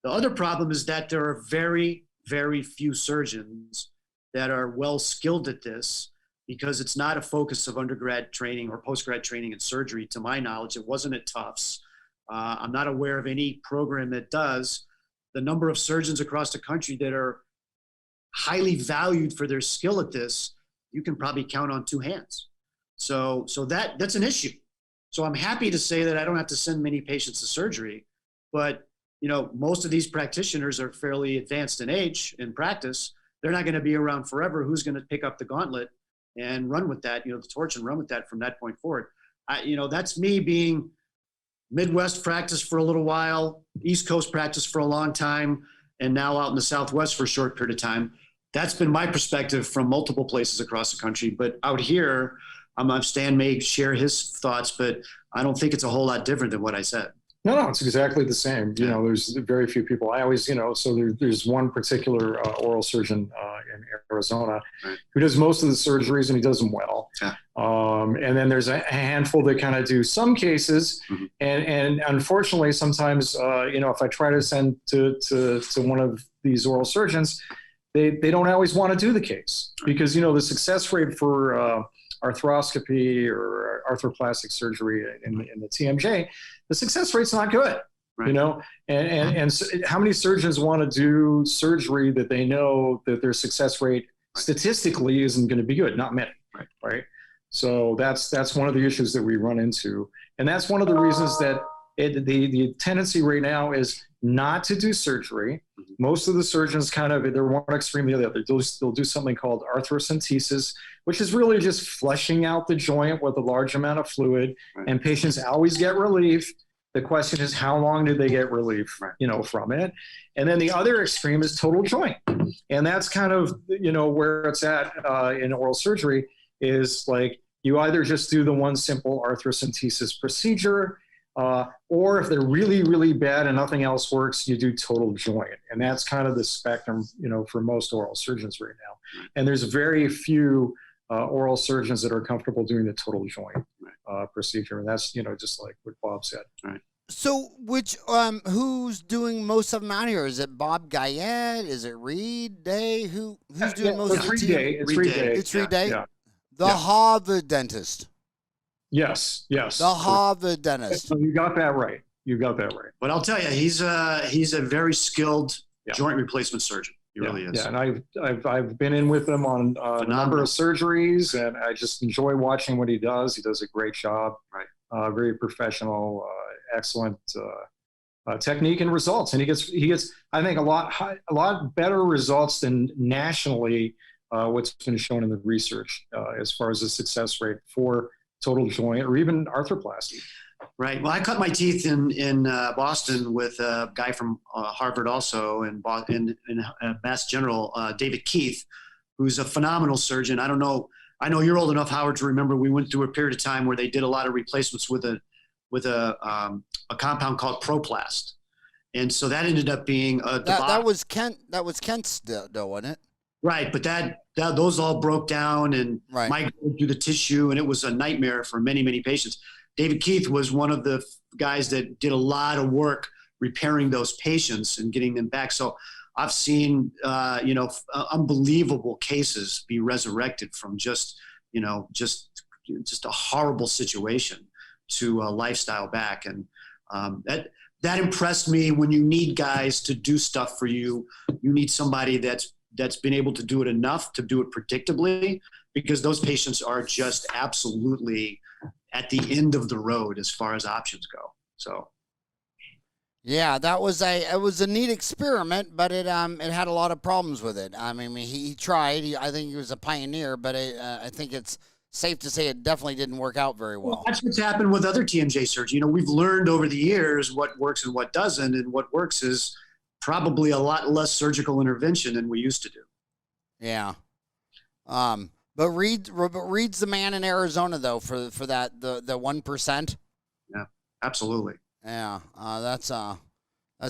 [SPEAKER 3] The other problem is that there are very, very few surgeons that are well skilled at this, because it's not a focus of undergrad training or postgrad training in surgery. To my knowledge, it wasn't at Tufts. I'm not aware of any program that does. The number of surgeons across the country that are highly valued for their skill at this, you can probably count on 2 hands. So that's an issue. So I'm happy to say that I don't have to send many patients to surgery, but most of these practitioners are fairly advanced in age in practice. They're not going to be around forever. Who's going to pick up the gauntlet and run with that, the torch, and run with that from that point forward? That's me being Midwest practice for a little while, East Coast practice for a long time, and now out in the Southwest for a short period of time. That's been my perspective from multiple places across the country. But out here, Stan may share his thoughts, but I don't think it's a whole lot different than what I said.
[SPEAKER 2] No, it's exactly the same. There's very few people. I always, so there's one particular oral surgeon in Arizona who does most of the surgeries, and he does them well.
[SPEAKER 3] Yeah.
[SPEAKER 2] And then there's a handful that kind of do some cases. Mm-hmm. And unfortunately, sometimes, if I try to send to one of these oral surgeons, they don't always want to do the case, because, the success rate for arthroscopy or arthroplastic surgery in the TMJ, the success rate's not good, right. And so how many surgeons want to do surgery that they know that their success rate statistically isn't going to be good? Not many, right? So that's one of the issues that we run into. And that's one of the reasons that the tendency right now is not to do surgery. Most of the surgeons they're one extreme or the other. They'll do something called arthrocentesis, which is really just flushing out the joint with a large amount of fluid, and patients always get relief. The question is, how long do they get relief, from it? And then the other extreme is total joint. And that's kind of, where it's at in oral surgery, is like you either just do the one simple arthrocentesis procedure, or if they're really, really bad and nothing else works, you do total joint. And that's kind of the spectrum, for most oral surgeons right now. And there's very few oral surgeons that are comfortable doing the total joint procedure. And that's, just like what Bob said.
[SPEAKER 3] Right.
[SPEAKER 1] So who's doing most of them out here? Is it Bob Guyette? Is it Reed Day? Who's doing most of them?
[SPEAKER 2] It's Reed Day.
[SPEAKER 1] It's Reed Day?
[SPEAKER 2] Yeah.
[SPEAKER 1] The Harvard dentist.
[SPEAKER 2] Yes.
[SPEAKER 1] The Harvard dentist.
[SPEAKER 2] So you got that right.
[SPEAKER 3] But I'll tell you, he's a very skilled joint replacement surgeon. He really is.
[SPEAKER 2] Yeah, and I've been in with him on a number of surgeries, and I just enjoy watching what he does. He does a great job.
[SPEAKER 3] Right.
[SPEAKER 2] Very professional, excellent technique and results. And he gets I think a lot better results than nationally what's been shown in the research as far as the success rate for total joint or even arthroplasty.
[SPEAKER 3] Right. Well, I cut my teeth in Boston with a guy from Harvard also, in Mass General, David Keith, who's a phenomenal surgeon. I know you're old enough, Howard, to remember we went through a period of time where they did a lot of replacements with a compound called Proplast. And so that ended up being
[SPEAKER 1] that was Kent's though, wasn't it?
[SPEAKER 3] Right, but those all broke down and migrated through the tissue, and it was a nightmare for many, many patients. David Keith was one of the guys that did a lot of work repairing those patients and getting them back. So I've seen, unbelievable cases be resurrected from just just a horrible situation to lifestyle back. And that impressed me. When you need guys to do stuff for you, you need somebody that's been able to do it enough to do it predictably, because those patients are just absolutely at the end of the road as far as options go. So.
[SPEAKER 1] Yeah, it was a neat experiment, but it had a lot of problems with it. I mean, he tried. I think he was a pioneer, but I think it's safe to say it definitely didn't work out very well.
[SPEAKER 3] That's what's happened with other TMJ surgery. You know, we've learned over the years what works and what doesn't, and what works is probably a lot less surgical intervention than we used to do.
[SPEAKER 1] Yeah. But Reed's the man in Arizona though for that the 1%.
[SPEAKER 3] Yeah, absolutely.
[SPEAKER 1] Yeah, that's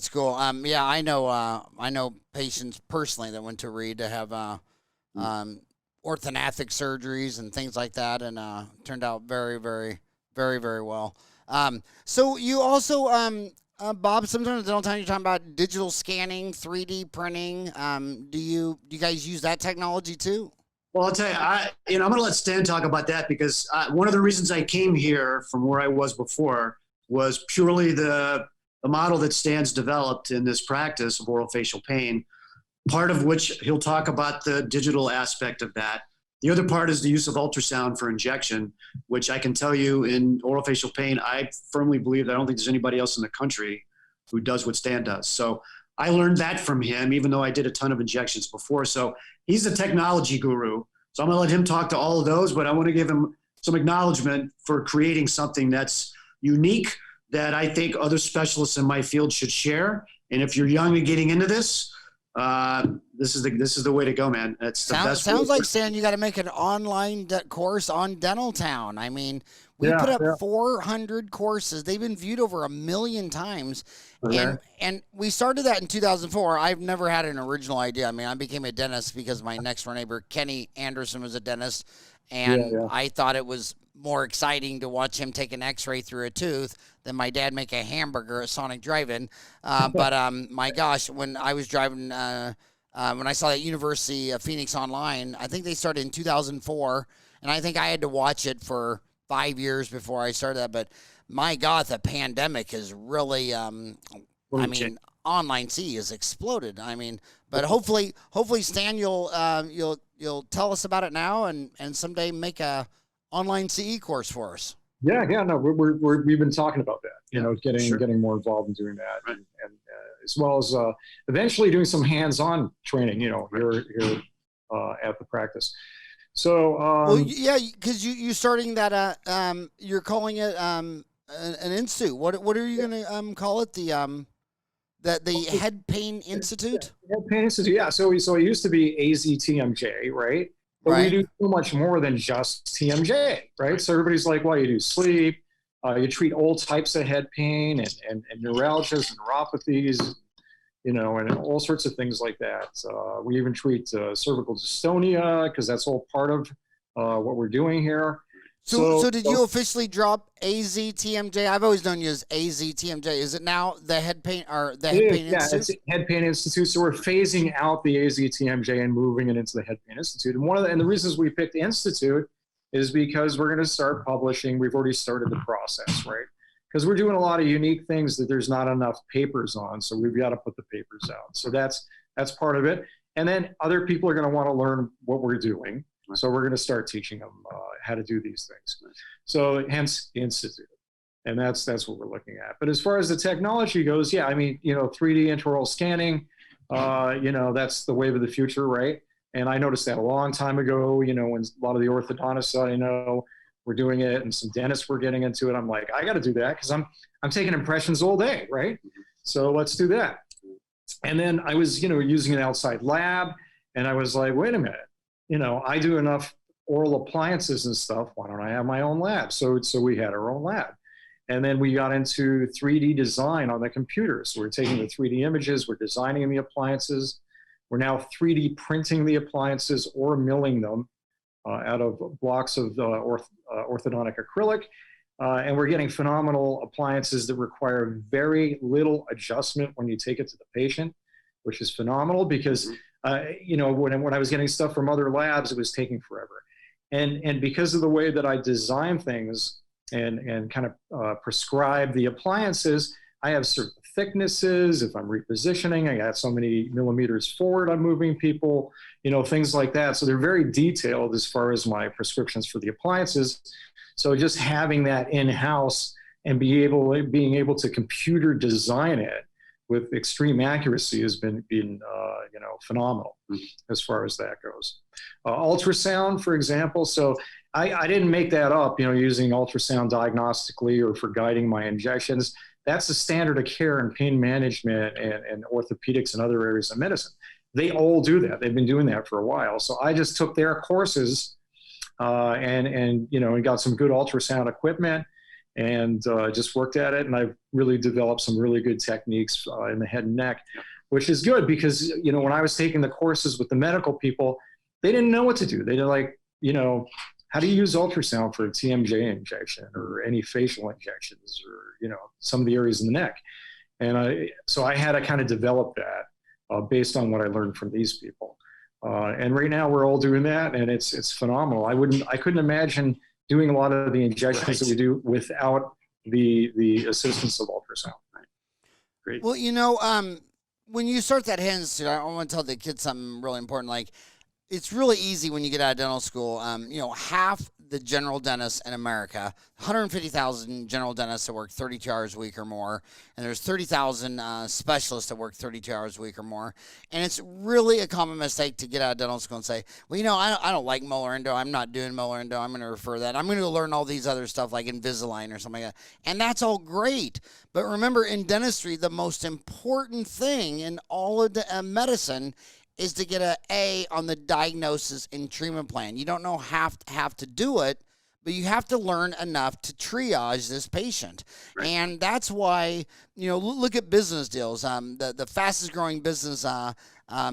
[SPEAKER 1] cool. Yeah, I know patients personally that went to Reed to have orthognathic surgeries and things like that, and turned out very, very, very, very well. So you also, Bob, sometimes the time you're talking about digital scanning, 3D printing. Do you guys use that technology too?
[SPEAKER 3] Well, I'll tell you, I'm going to let Stan talk about that, because one of the reasons I came here from where I was before was purely the model that Stan's developed in this practice of orofacial pain, part of which he'll talk about the digital aspect of that. The other part is the use of ultrasound for injection, which I can tell you in orofacial pain, I firmly believe that I don't think there's anybody else in the country who does what Stan does. So I learned that from him, even though I did a ton of injections before. So he's a technology guru. So I'm going to let him talk to all of those, but I want to give him some acknowledgement for creating something that's unique, that I think other specialists in my field should share. And if you're young and getting into this, this is the way to go, man. It's the best.
[SPEAKER 1] Sounds like, Stan, you got to make an online course on Dental Town. I mean, we put up 400 courses. They've been viewed over 1 million times. And we started that in 2004. I've never had an original idea. I mean, I became a dentist because my next door neighbor, Kenny Anderson, was a dentist. And I thought it was more exciting to watch him take an x-ray through a tooth than my dad make a hamburger at Sonic Drive-In. But my gosh, when I was driving, when I saw that University of Phoenix online, I think they started in 2004. And I think I had to watch it for 5 years before I started that. But my God, the pandemic has really, online CE has exploded. I mean, but hopefully, Stan, you'll tell us about it now and someday make a online CE course for us.
[SPEAKER 2] Yeah, no, we've been talking about that. Getting more involved in doing that, and as well as eventually doing some hands-on training. Here at the practice. So
[SPEAKER 1] because you're starting that. You're calling it an institute. What are you going to call it? The Head Pain Institute?
[SPEAKER 2] Head Pain Institute, yeah. So it used to be AZTMJ, right? But we do so much more than just TMJ, right? So everybody's like, well, you do sleep, you treat all types of head pain and neuralgias and neuropathies, and all sorts of things like that. We even treat cervical dystonia, because that's all part of what we're doing here.
[SPEAKER 1] So did you officially drop AZTMJ? I've always known you as AZTMJ. Is it now the Head Pain Institute?
[SPEAKER 2] Yeah, it's Head Pain Institute. So we're phasing out the AZTMJ and moving it into the Head Pain Institute. And the reasons we picked the Institute is because we're going to start publishing. We've already started the process, right? Because we're doing a lot of unique things that there's not enough papers on. So we've got to put the papers out. So that's part of it. And then other people are going to want to learn what we're doing. So we're going to start teaching them how to do these things. So hence the Institute. And that's what we're looking at. But as far as the technology goes, 3D intraoral scanning, that's the wave of the future, right? And I noticed that a long time ago, when a lot of the orthodontists I know were doing it and some dentists were getting into it. I'm like, I got to do that because I'm taking impressions all day, right? So let's do that. And then I was, using an outside lab, and I was like, wait a minute. I do enough oral appliances and stuff. Why don't I have my own lab? So we had our own lab. And then we got into 3D design on the computer. So we're taking the 3D images, we're designing the appliances. We're now 3D printing the appliances or milling them out of blocks of orthodontic acrylic. And we're getting phenomenal appliances that require very little adjustment when you take it to the patient, which is phenomenal because when I was getting stuff from other labs, it was taking forever. And because of the way that I design things and kind of prescribe the appliances, I have certain thicknesses. If I'm repositioning, I got so many millimeters forward I'm moving people, things like that. So they're very detailed as far as my prescriptions for the appliances. So just having that in-house and being able to computer design it with extreme accuracy has been phenomenal as far as that goes. Ultrasound, for example. So I didn't make that up, using ultrasound diagnostically or for guiding my injections. That's the standard of care in pain management and orthopedics and other areas of medicine. They all do that. They've been doing that for a while. So I just took their courses and got some good ultrasound equipment and just worked at it. And I've really developed some really good techniques in the head and neck, which is good because, when I was taking the courses with the medical people, they didn't know what to do. They didn't how do you use ultrasound for a TMJ injection or any facial injections or, some of the areas in the neck. And so I had to kind of develop that based on what I learned from these people. And right now we're all doing that and it's phenomenal. I couldn't imagine doing a lot of the injections that we do without the assistance of ultrasound. Right.
[SPEAKER 3] Great.
[SPEAKER 1] Well, when you start that Head Institute, I want to tell the kids something really important. Like, it's really easy when you get out of dental school. Half the general dentists in America, 150,000 general dentists that work 32 hours a week or more, and there's 30,000 specialists that work 32 hours a week or more. And it's really a common mistake to get out of dental school and say, well, I don't like molar endo. I'm not doing molar endo. I'm going to refer that. I'm going to learn all these other stuff like Invisalign or something like that. And that's all great. But remember, in dentistry, the most important thing in all of the medicine is to get an A on the diagnosis and treatment plan. You don't have to do it, but you have to learn enough to triage this patient. Right. And that's why, look at business deals. The fastest growing business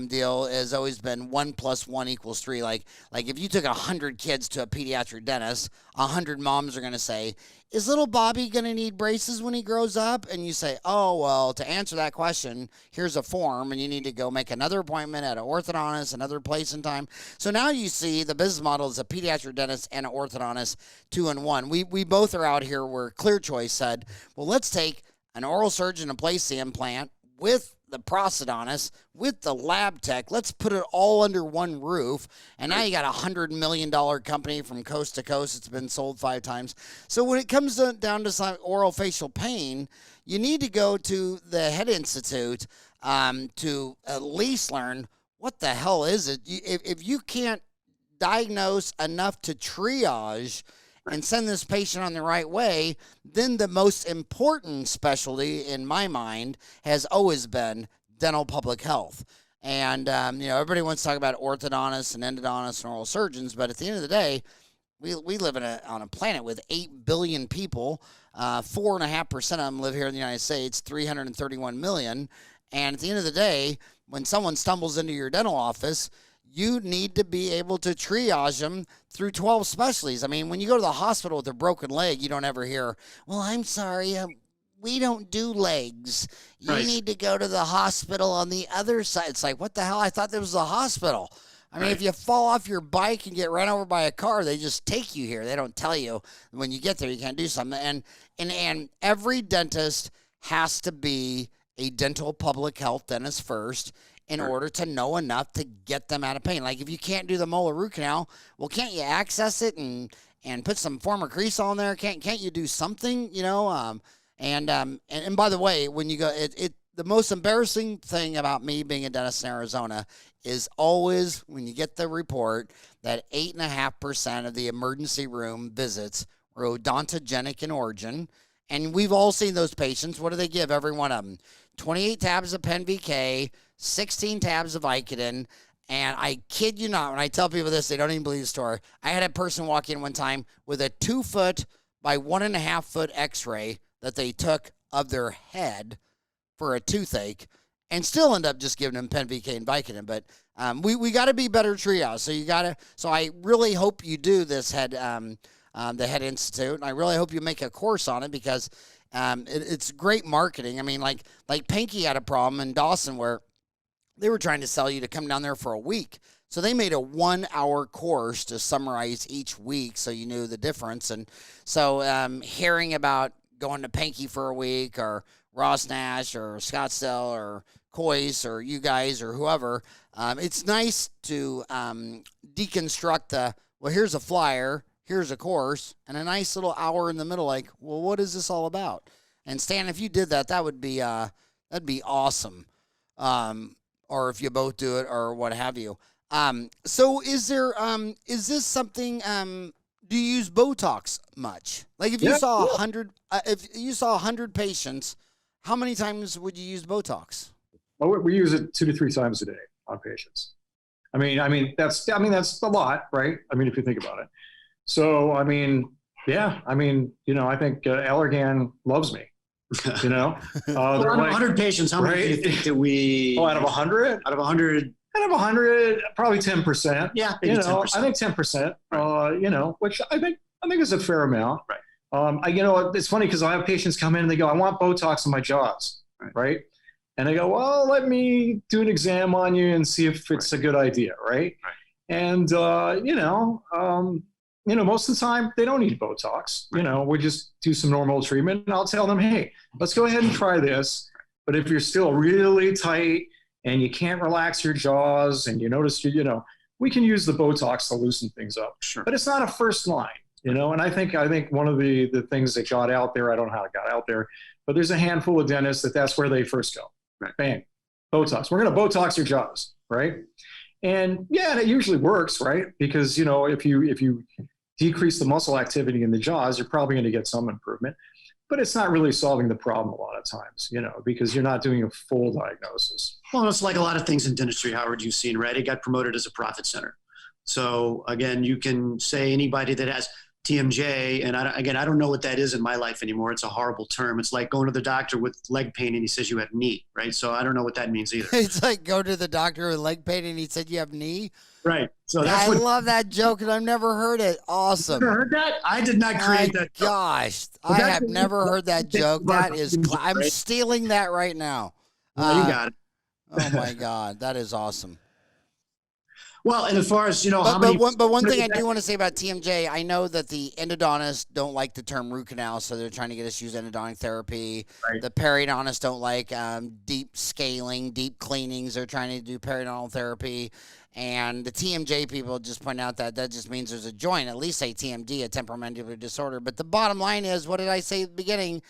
[SPEAKER 1] deal has always been 1 + 1 = 3. Like if you took 100 kids to a pediatric dentist, 100 moms are going to say, is little Bobby going to need braces when he grows up? And you say, oh, well, to answer that question, here's a form, and you need to go make another appointment at an orthodontist, another place and time. So now you see the business model is a pediatric dentist and an orthodontist 2 in 1. We both are out here where Clear Choice said, well, let's take an oral surgeon and place the implant with the prosthodontist, with the lab tech. Let's put it all under one roof. And now you got $100 million company from coast to coast. It's been sold 5 times. So when it comes down to some orofacial pain, you need to go to the Head Institute to at least learn what the hell is it. If you can't diagnose enough to triage and send this patient on the right way, then the most important specialty in my mind has always been dental public health. And, everybody wants to talk about orthodontists and endodontists and oral surgeons, but at the end of the day, we live on a planet with 8 billion people. 4.5% of them live here in the United States, 331 million. And at the end of the day, when someone stumbles into your dental office, you need to be able to triage them through 12 specialties. I mean, when you go to the hospital with a broken leg, you don't ever hear, well, I'm sorry, we don't do legs. You need to go to the hospital on the other side. It's like, what the hell? I thought there was a hospital. I mean, if you fall off your bike and get run over by a car, they just take you here. They don't tell you when you get there you can't do something. And every dentist has to be a dental public health dentist first in order to know enough to get them out of pain. Like if you can't do the molar root canal, well, can't you access it and put some former crease on there? Can't you do something, And by the way, when you go, the most embarrassing thing about me being a dentist in Arizona is always when you get the report that 8.5% of the emergency room visits were odontogenic in origin. And we've all seen those patients. What do they give every one of them? 28 tabs of Pen-VK, 16 tabs of Vicodin, and I kid you not, when I tell people this, they don't even believe the story. I had a person walk in one time with a 2-foot by 1.5-foot x-ray that they took of their head for a toothache and still end up just giving them Pen-VK and Vicodin. But we got to be better triage. So I really hope you do this the Head Institute, and I really hope you make a course on it because it's great marketing. I mean, like Pinky had a problem in Dawson where they were trying to sell you to come down there for a week. So they made a 1-hour course to summarize each week so you knew the difference. And so hearing about going to Panky for a week or Ross Nash or Scottsdale or Coyce or you guys or whoever, it's nice to deconstruct well, here's a flyer, here's a course, and a nice little hour in the middle like, well, what is this all about? And Stan, if you did that, that'd be awesome. Or if you both do it or what have you. So is this something, do you use Botox much? Like if you saw 100 patients, how many times would you use Botox?
[SPEAKER 2] Well, we use it 2 to 3 times a day on patients. I mean, that's a lot, right? I mean, if you think about it. So, I mean, yeah, I mean, I think Allergan loves me,
[SPEAKER 3] Well, out of 100 patients, how many do you think that we...
[SPEAKER 2] Oh, out of 100?
[SPEAKER 3] Out of 100...
[SPEAKER 2] Out of 100, probably 10%.
[SPEAKER 3] Yeah, maybe 10%.
[SPEAKER 2] I think 10%,
[SPEAKER 3] right.
[SPEAKER 2] Which I think is a fair amount.
[SPEAKER 3] Right.
[SPEAKER 2] It's funny because I have patients come in and they go, I want Botox in my jaws, right? And I go, well, let me do an exam on you and see if it's a good idea, right? And, most of the time they don't need Botox. We just do some normal treatment and I'll tell them, hey, let's go ahead and try this. But if you're still really tight and you can't relax your jaws and you notice, we can use the Botox to loosen things up.
[SPEAKER 3] Sure.
[SPEAKER 2] But it's not a first line, and I think one of the things that got out there, I don't know how it got out there, but there's a handful of dentists that's where they first go.
[SPEAKER 3] Right.
[SPEAKER 2] Bang, Botox. We're going to Botox your jaws, right? And yeah, it usually works, right? Because, if you decrease the muscle activity in the jaws, you're probably going to get some improvement. But it's not really solving the problem a lot of times, because you're not doing a full diagnosis.
[SPEAKER 3] Well, it's like a lot of things in dentistry, Howard, you've seen, right? It got promoted as a profit center. So again, you can say anybody that has TMJ, and I don't know what that is in my life anymore. It's a horrible term. It's like going to the doctor with leg pain and he says you have knee, right? So I don't know what that means either.
[SPEAKER 1] It's like go to the doctor with leg pain and he said you have knee.
[SPEAKER 3] Right. So
[SPEAKER 1] I love that joke and I've never heard it. Awesome.
[SPEAKER 3] You heard that? I did not create that.
[SPEAKER 1] Gosh, I have never heard that joke. That is, I'm stealing that right now.
[SPEAKER 3] Well, you got it.
[SPEAKER 1] Oh my God, that is awesome.
[SPEAKER 3] Well, and as far as,
[SPEAKER 1] but one thing I do want to say about TMJ, I know that the endodontists don't like the term root canal, so they're trying to get us to use endodontic therapy.
[SPEAKER 3] Right.
[SPEAKER 1] The periodontists don't like deep scaling, deep cleanings. They're trying to do periodontal therapy. And the TMJ people just point out that just means there's a joint, at least say TMD, a temporomandibular disorder. But the bottom line is, what did I say at the beginning?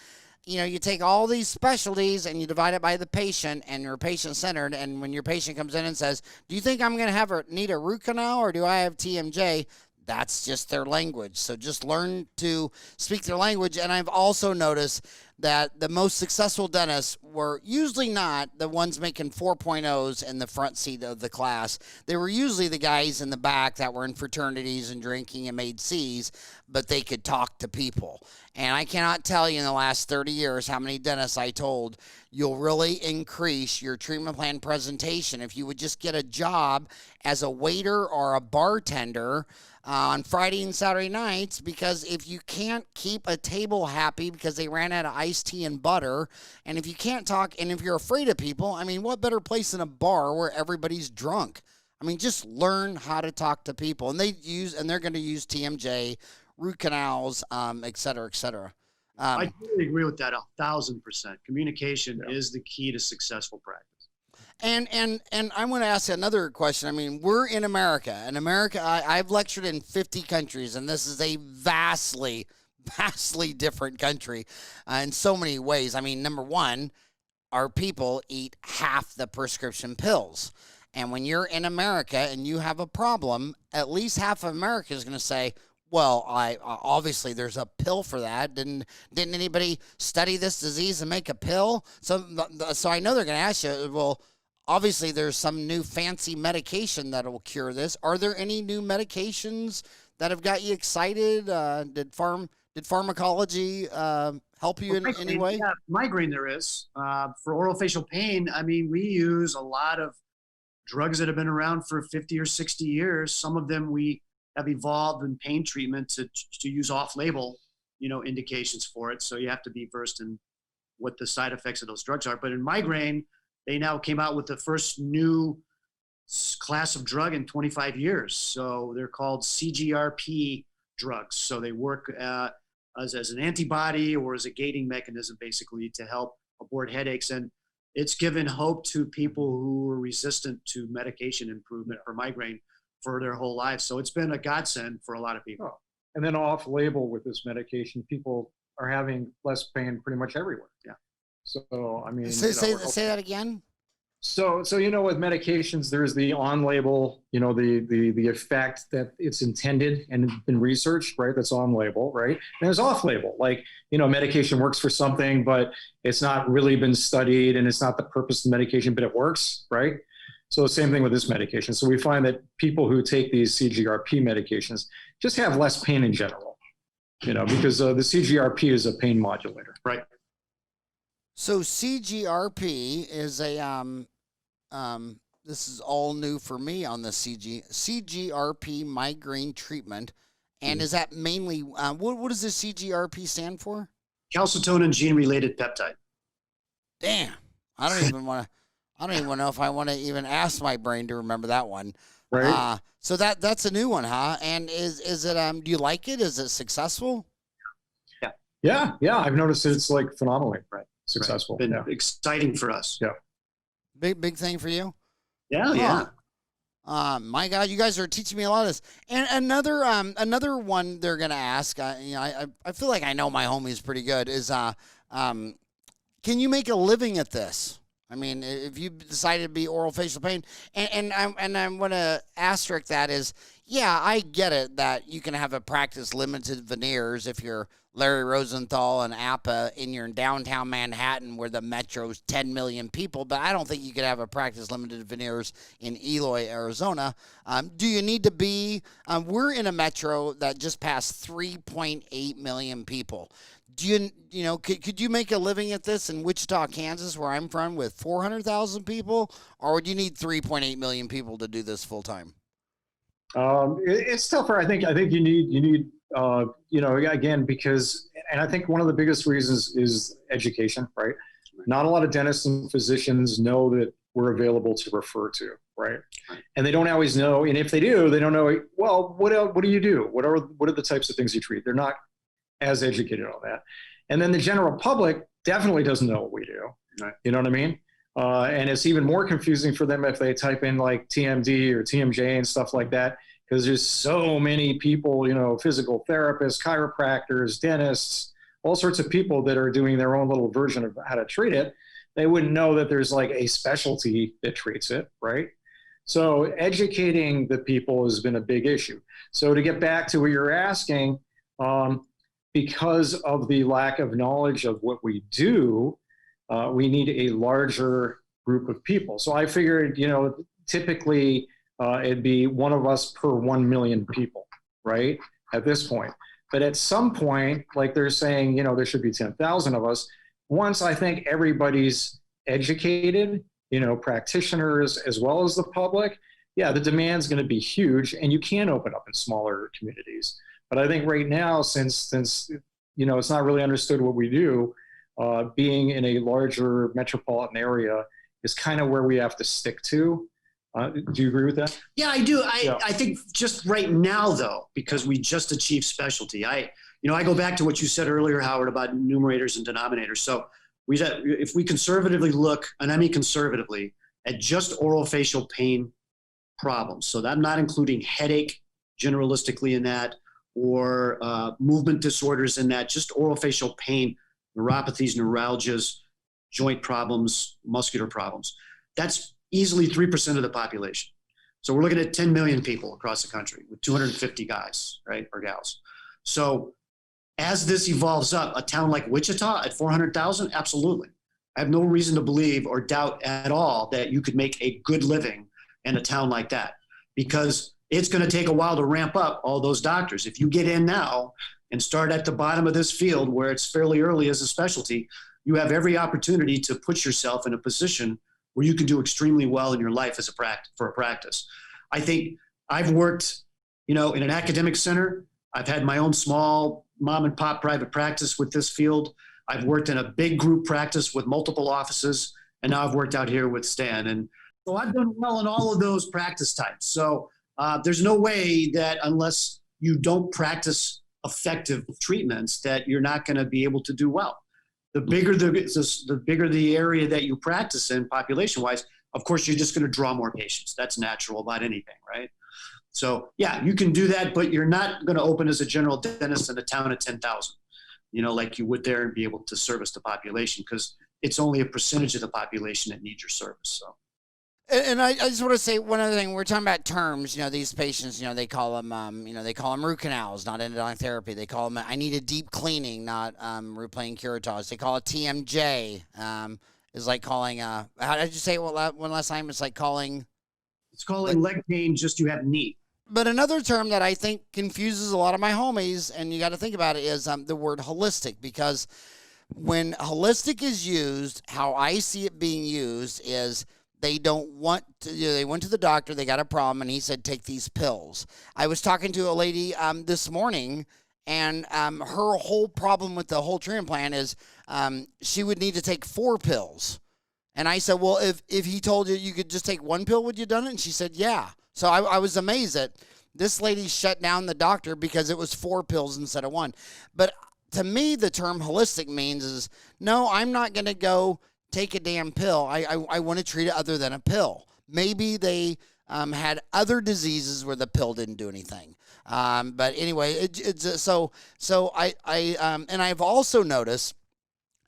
[SPEAKER 1] You take all these specialties and you divide it by the patient, and you're patient-centered. And when your patient comes in and says, do you think I'm going to need a root canal or do I have TMJ? That's just their language. So just learn to speak their language. And I've also noticed that the most successful dentists were usually not the ones making 4.0s in the front seat of the class. They were usually the guys in the back that were in fraternities and drinking and made C's, but they could talk to people. And I cannot tell you in the last 30 years how many dentists I told, you'll really increase your treatment plan presentation if you would just get a job as a waiter or a bartender on Friday and Saturday nights, because if you can't keep a table happy because they ran out of iced tea and butter, and if you can't talk, and if you're afraid of people, I mean, what better place than a bar where everybody's drunk? I mean, just learn how to talk to people. And they're going to use TMJ, root canals, et cetera, et cetera.
[SPEAKER 3] I totally agree with that 1,000%. Communication is the key to successful practice.
[SPEAKER 1] And I want to ask another question. I mean, we're in America. In America, I've lectured in 50 countries, and this is a vastly different country in so many ways. I mean, number one, our people eat half the prescription pills. And when you're in America and you have a problem, at least half of America is going to say, well, obviously there's a pill for that. Didn't anybody study this disease and make a pill? So I know they're going to ask you, well, obviously there's some new fancy medication that will cure this. Are there any new medications that have got you excited? Did pharmacology help you in any way?
[SPEAKER 3] Yeah, migraine there is. For orofacial pain, I mean, we use a lot of drugs that have been around for 50 or 60 years. Some of them we have evolved in pain treatment to use off-label, indications for it. So you have to be versed in what the side effects of those drugs are. But in migraine, they now came out with the first new class of drug in 25 years. So they're called CGRP drugs. So they work as an antibody or as a gating mechanism, basically, to help abort headaches. And it's given hope to people who are resistant to medication improvement for migraine for their whole lives. So it's been a godsend for a lot of people.
[SPEAKER 2] Oh. And then off-label with this medication, people are having less pain pretty much everywhere.
[SPEAKER 3] Yeah.
[SPEAKER 2] So, I mean,
[SPEAKER 1] say that again.
[SPEAKER 2] So with medications, there's the on-label, the effect that it's intended and been researched, right? That's on-label, right? And there's off-label, like, medication works for something, but it's not really been studied and it's not the purpose of the medication, but it works, right? So same thing with this medication. So we find that people who take these CGRP medications just have less pain in general, because the CGRP is a pain modulator.
[SPEAKER 3] Right.
[SPEAKER 1] So CGRP is this is all new for me on the CGRP migraine treatment. And is that mainly, what does the CGRP stand for?
[SPEAKER 3] Calcitonin gene-related peptide.
[SPEAKER 1] Damn. I don't even know if I want to even ask my brain to remember that one.
[SPEAKER 2] Right.
[SPEAKER 1] So that's a new one, huh? And is it, do you like it? Is it successful?
[SPEAKER 2] Yeah. I've noticed it's like phenomenally successful.
[SPEAKER 3] Been exciting for us.
[SPEAKER 2] Yeah.
[SPEAKER 1] Big thing for you?
[SPEAKER 3] Yeah.
[SPEAKER 1] My God, you guys are teaching me a lot of this. And another one they're gonna ask. I feel like I know my homies pretty good. Is can you make a living at this? I mean, if you decided to be orofacial pain, and I'm gonna asterisk that is, yeah, I get it that you can have a practice limited veneers if you're Larry Rosenthal and APA in your downtown Manhattan where the metro's 10 million people, but I don't think you could have a practice limited veneers in Eloy, Arizona. Do you need to be, we're in a metro that just passed 3.8 million people. Do could you make a living at this in Wichita, Kansas, where I'm from, with 400,000 people, or would you need 3.8 million people to do this full time?
[SPEAKER 2] It's tougher. I think you need again, because, and I think one of the biggest reasons is education, right? Not a lot of dentists and physicians know that we're available to refer to, right? And they don't always know. And if they do, they don't know, well, what do you do? What are the types of things you treat? They're not as educated on that. And then the general public definitely doesn't know what we do.
[SPEAKER 3] Right.
[SPEAKER 2] You know what I mean? And it's even more confusing for them if they type in like TMD or TMJ and stuff like that, because there's so many people, physical therapists, chiropractors, dentists, all sorts of people that are doing their own little version of how to treat it. They wouldn't know that there's like a specialty that treats it, right? So educating the people has been a big issue. So to get back to what you're asking, because of the lack of knowledge of what we do, we need a larger group of people. So I figured, typically it'd be one of us per 1 million people, right? At this point. But at some point, like they're saying, there should be 10,000 of us. Once I think everybody's educated, practitioners as well as the public, yeah, the demand's going to be huge, and you can open up in smaller communities. But I think right now, since it's not really understood what we do, being in a larger metropolitan area is kind of where we have to stick to. Do you agree with that?
[SPEAKER 3] Yeah, I do. I think just right now, though, because we just achieved specialty, I go back to what you said earlier, Howard, about numerators and denominators. So if we conservatively look, and I mean conservatively, at just orofacial pain problems, so I'm not including headache generalistically in that, or movement disorders in that, just orofacial pain, neuropathies, neuralgias, joint problems, muscular problems. That's easily 3% of the population. So we're looking at 10 million people across the country with 250 guys, right, or gals. So as this evolves up, a town like Wichita at 400,000, absolutely. I have no reason to believe or doubt at all that you could make a good living in a town like that, because it's going to take a while to ramp up all those doctors. If you get in now and start at the bottom of this field where it's fairly early as a specialty, you have every opportunity to put yourself in a position where you can do extremely well in your life as for a practice. I think I've worked, in an academic center. I've had my own small mom and pop private practice with this field. I've worked in a big group practice with multiple offices, and now I've worked out here with Stan. And So I've done well in all of those practice types. So there's no way that unless you don't practice effective treatments that you're not going to be able to do well. The bigger the area that you practice in population wise, of course, you're just going to draw more patients. That's natural about anything, right? So yeah, you can do that, but you're not going to open as a general dentist in a town of 10,000, like you would there, and be able to service the population, because it's only a percentage of the population that needs your service. So.
[SPEAKER 1] And I just want to say one other thing. We're talking about terms. These patients, they call them, they call them root canals, not endodontic therapy. They call them, I need a deep cleaning, not root plane curettage. They call it TMJ. Is like calling, how did you say it one last time? It's like calling.
[SPEAKER 3] It's calling leg pain, just you have knee.
[SPEAKER 1] But another term that I think confuses a lot of my homies, and you got to think about it, is the word holistic, because when holistic is used, how I see it being used is, they don't want to, they went to the doctor, they got a problem, and he said, take these pills. I was talking to a lady this morning, and her whole problem with the whole treatment plan is she would need to take 4 pills. And I said, well, if he told you could just take 1 pill, would you have done it? And she said, yeah. So I was amazed that this lady shut down the doctor because it was 4 pills instead of 1. But to me, the term holistic means is, no, I'm not going to go take a damn pill. I want to treat it other than a pill. Maybe they had other diseases where the pill didn't do anything. But anyway, and I've also noticed,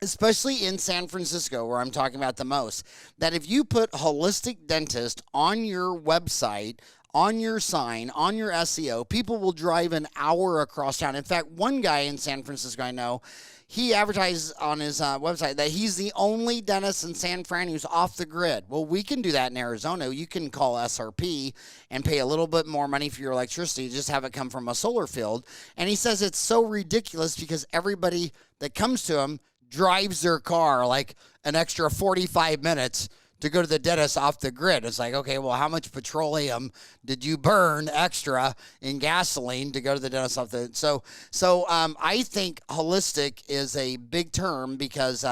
[SPEAKER 1] especially in San Francisco, where I'm talking about the most, that if you put holistic dentist on your website, on your sign, on your SEO, people will drive an hour across town. In fact, one guy in San Francisco I know, he advertises on his website that he's the only dentist in San Fran who's off the grid. Well, we can do that in Arizona. You can call SRP and pay a little bit more money for your electricity, just have it come from a solar field. And he says it's so ridiculous because everybody that comes to him drives their car like an extra 45 minutes to go to the dentist off the grid. It's like, okay, well, how much petroleum did you burn extra in gasoline to go to the dentist off the? So I think holistic is a big term because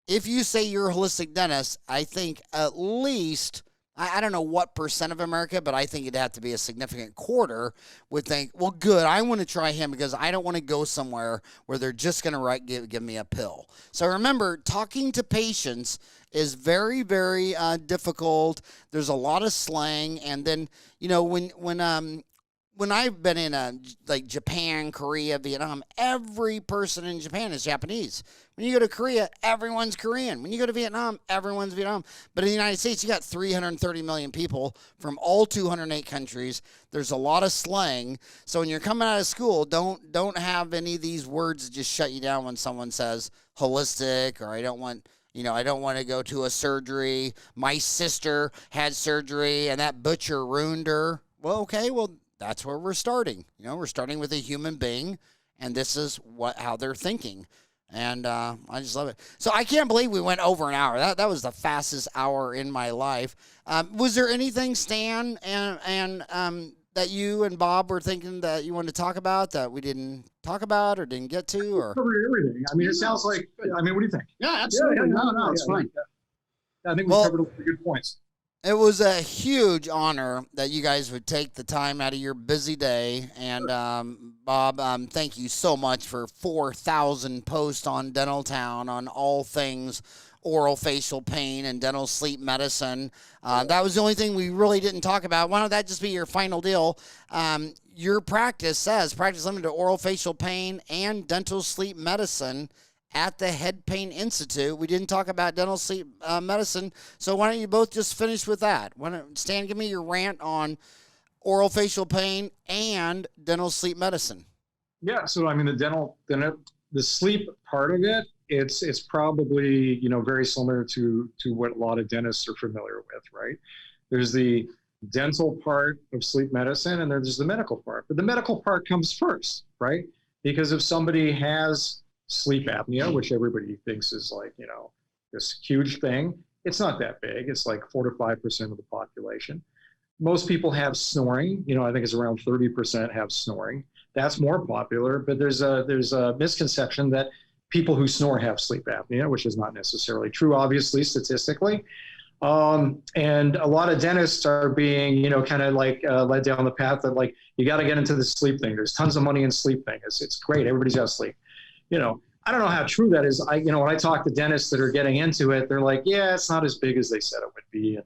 [SPEAKER 1] if you say you're a holistic dentist, I think at least, I don't know what percent of America, but I think it'd have to be a significant quarter would think, well, good, I want to try him because I don't want to go somewhere where they're just going to give me a pill. So remember, talking to patients is very, very difficult. There's a lot of slang. And then, when I've been in like Japan, Korea, Vietnam, every person in Japan is Japanese. When you go to Korea, everyone's Korean. When you go to Vietnam, everyone's Vietnam. But in the United States, you got 330 million people from all 208 countries. There's a lot of slang. So when you're coming out of school, don't have any of these words that just shut you down when someone says holistic, or I don't want to go to a surgery. My sister had surgery and that butcher ruined her. Well, okay, that's where we're starting. We're starting with a human being, and this is how they're thinking. And I just love it. So I can't believe we went over an hour. That was the fastest hour in my life. Was there anything, Stan, and that you and Bob were thinking that you wanted to talk about that we didn't talk about or didn't get to? Or
[SPEAKER 2] covered everything. I mean, it sounds like. I mean, what do you think?
[SPEAKER 3] Yeah, absolutely. No, it's fine.
[SPEAKER 2] I think we covered a lot of good points.
[SPEAKER 1] It was a huge honor that you guys would take the time out of your busy day. And Bob, thank you so much for 4,000 posts on Dental Town on all things orofacial pain and dental sleep medicine. That was the only thing we really didn't talk about. Why don't that just be your final deal? Your practice says practice limited to orofacial pain and dental sleep medicine at the Head Pain Institute. We didn't talk about dental sleep medicine, so why don't you both just finish with that? Stan, give me your rant on orofacial pain and dental sleep medicine.
[SPEAKER 2] Yeah, so I mean the sleep part of it, it's probably very similar to what a lot of dentists are familiar with, right? There's the dental part of sleep medicine, and there's the medical part. But the medical part comes first, right? Because if somebody has sleep apnea, which everybody thinks is like, this huge thing, it's not that big. It's like 4 to 5% of the population. Most people have snoring. I think it's around 30% have snoring. That's more popular, but there's a misconception that people who snore have sleep apnea, which is not necessarily true, obviously, statistically. And a lot of dentists are being, you know, kind of like led down the path that like, you got to get into the sleep thing. There's tons of money in sleep thing. It's great. Everybody's got to sleep. You know, I don't know how true that is. You know, when I talk to dentists that are getting into it, they're like, yeah, it's not as big as they said it would be.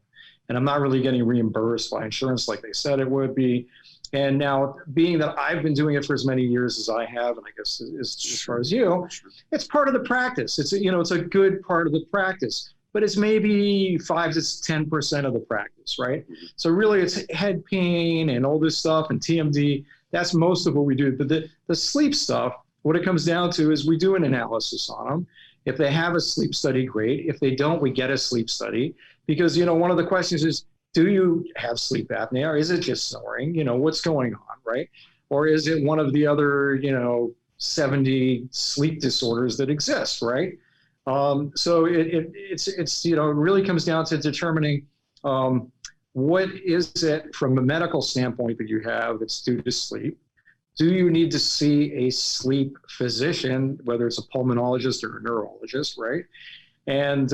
[SPEAKER 2] And I'm not really getting reimbursed by insurance like they said it would be. And now, being that I've been doing it for as many years as I have, and I guess as far as you, it's part of the practice. It's it's a good part of the practice, but it's maybe 5 to 10% of the practice, right? So really, it's head pain and all this stuff and TMD. That's most of what we do. But the sleep stuff, what it comes down to is we do an analysis on them. If they have a sleep study, great. If they don't, we get a sleep study, because one of the questions is, do you have sleep apnea, or is it just snoring? What's going on, right? Or is it one of the other, 70 sleep disorders that exist, right? So it really comes down to determining what is it from a medical standpoint that you have that's due to sleep. Do you need to see a sleep physician, whether it's a pulmonologist or a neurologist, right? And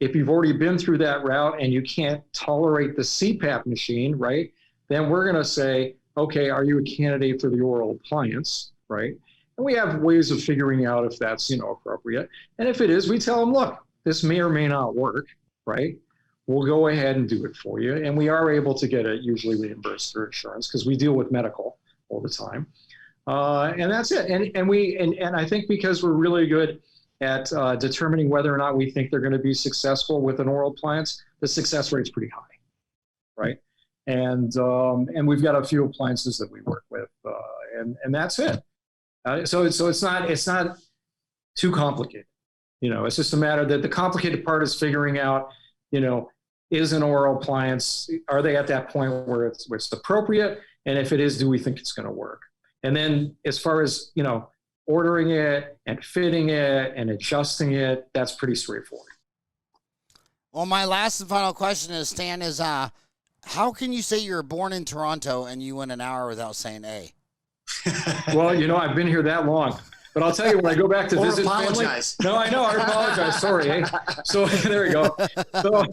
[SPEAKER 2] if you've already been through that route and you can't tolerate the CPAP machine, right, then we're going to say, okay, are you a candidate for the oral appliance, right? And we have ways of figuring out if that's, appropriate. And if it is, we tell them, look, this may or may not work, right? We'll go ahead and do it for you. And we are able to get it usually reimbursed through insurance because we deal with medical all the time. And that's it. And I think because we're really good at determining whether or not we think they're going to be successful with an oral appliance, the success rate's pretty high, right? And we've got a few appliances that we work with, and that's it. So it's not too complicated. It's just a matter that the complicated part is figuring out, is an oral appliance, are they at that point where it's appropriate? And if it is, do we think it's going to work? And then as far as, ordering it and fitting it and adjusting it, that's pretty straightforward.
[SPEAKER 1] Well, my last and final question is, Stan, is how can you say you were born in Toronto and you went an hour without saying A?
[SPEAKER 2] Well, I've been here that long. But I'll tell you, when I go back to visit
[SPEAKER 3] apologize.
[SPEAKER 2] family. No, I know. I apologize. Sorry. Eh? So there we go. So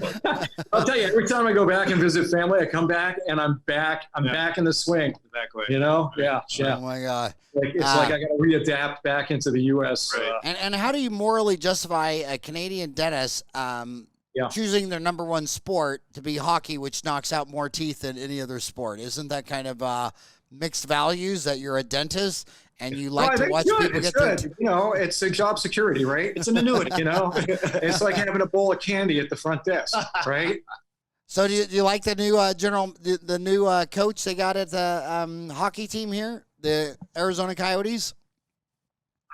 [SPEAKER 2] I'll tell you, every time I go back and visit family, I come back and I'm back. I'm back in the swing.
[SPEAKER 4] Back way.
[SPEAKER 2] Yeah.
[SPEAKER 1] Oh my God.
[SPEAKER 2] It's like I got to readapt back into the U.S.
[SPEAKER 4] Right.
[SPEAKER 1] And how do you morally justify a Canadian dentist choosing their number one sport to be hockey, which knocks out more teeth than any other sport? Isn't that kind of mixed values that you're a dentist and you like to watch people get their
[SPEAKER 2] it's a job security, right?
[SPEAKER 3] It's an annuity.
[SPEAKER 2] It's like having a bowl of candy at the front desk, right?
[SPEAKER 1] So do you like the new the new coach they got at the hockey team here, the Arizona Coyotes?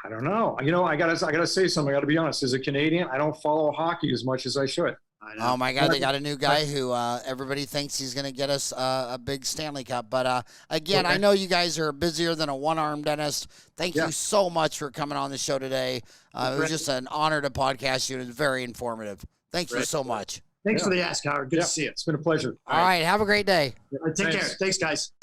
[SPEAKER 2] I don't know. I gotta say something. I gotta be honest. As a Canadian, I don't follow hockey as much as I should.
[SPEAKER 1] Oh my God, they got a new guy who everybody thinks he's going to get us a big Stanley Cup. But again, I know you guys are busier than a one-armed dentist. Thank you so much for coming on the show today. It was just an honor to podcast you. It was very informative. Thank you so much.
[SPEAKER 3] Thanks for the ask, Howard. Good to see you.
[SPEAKER 2] It's been a pleasure.
[SPEAKER 1] All right, have a great day.
[SPEAKER 3] Take care. Thanks, guys.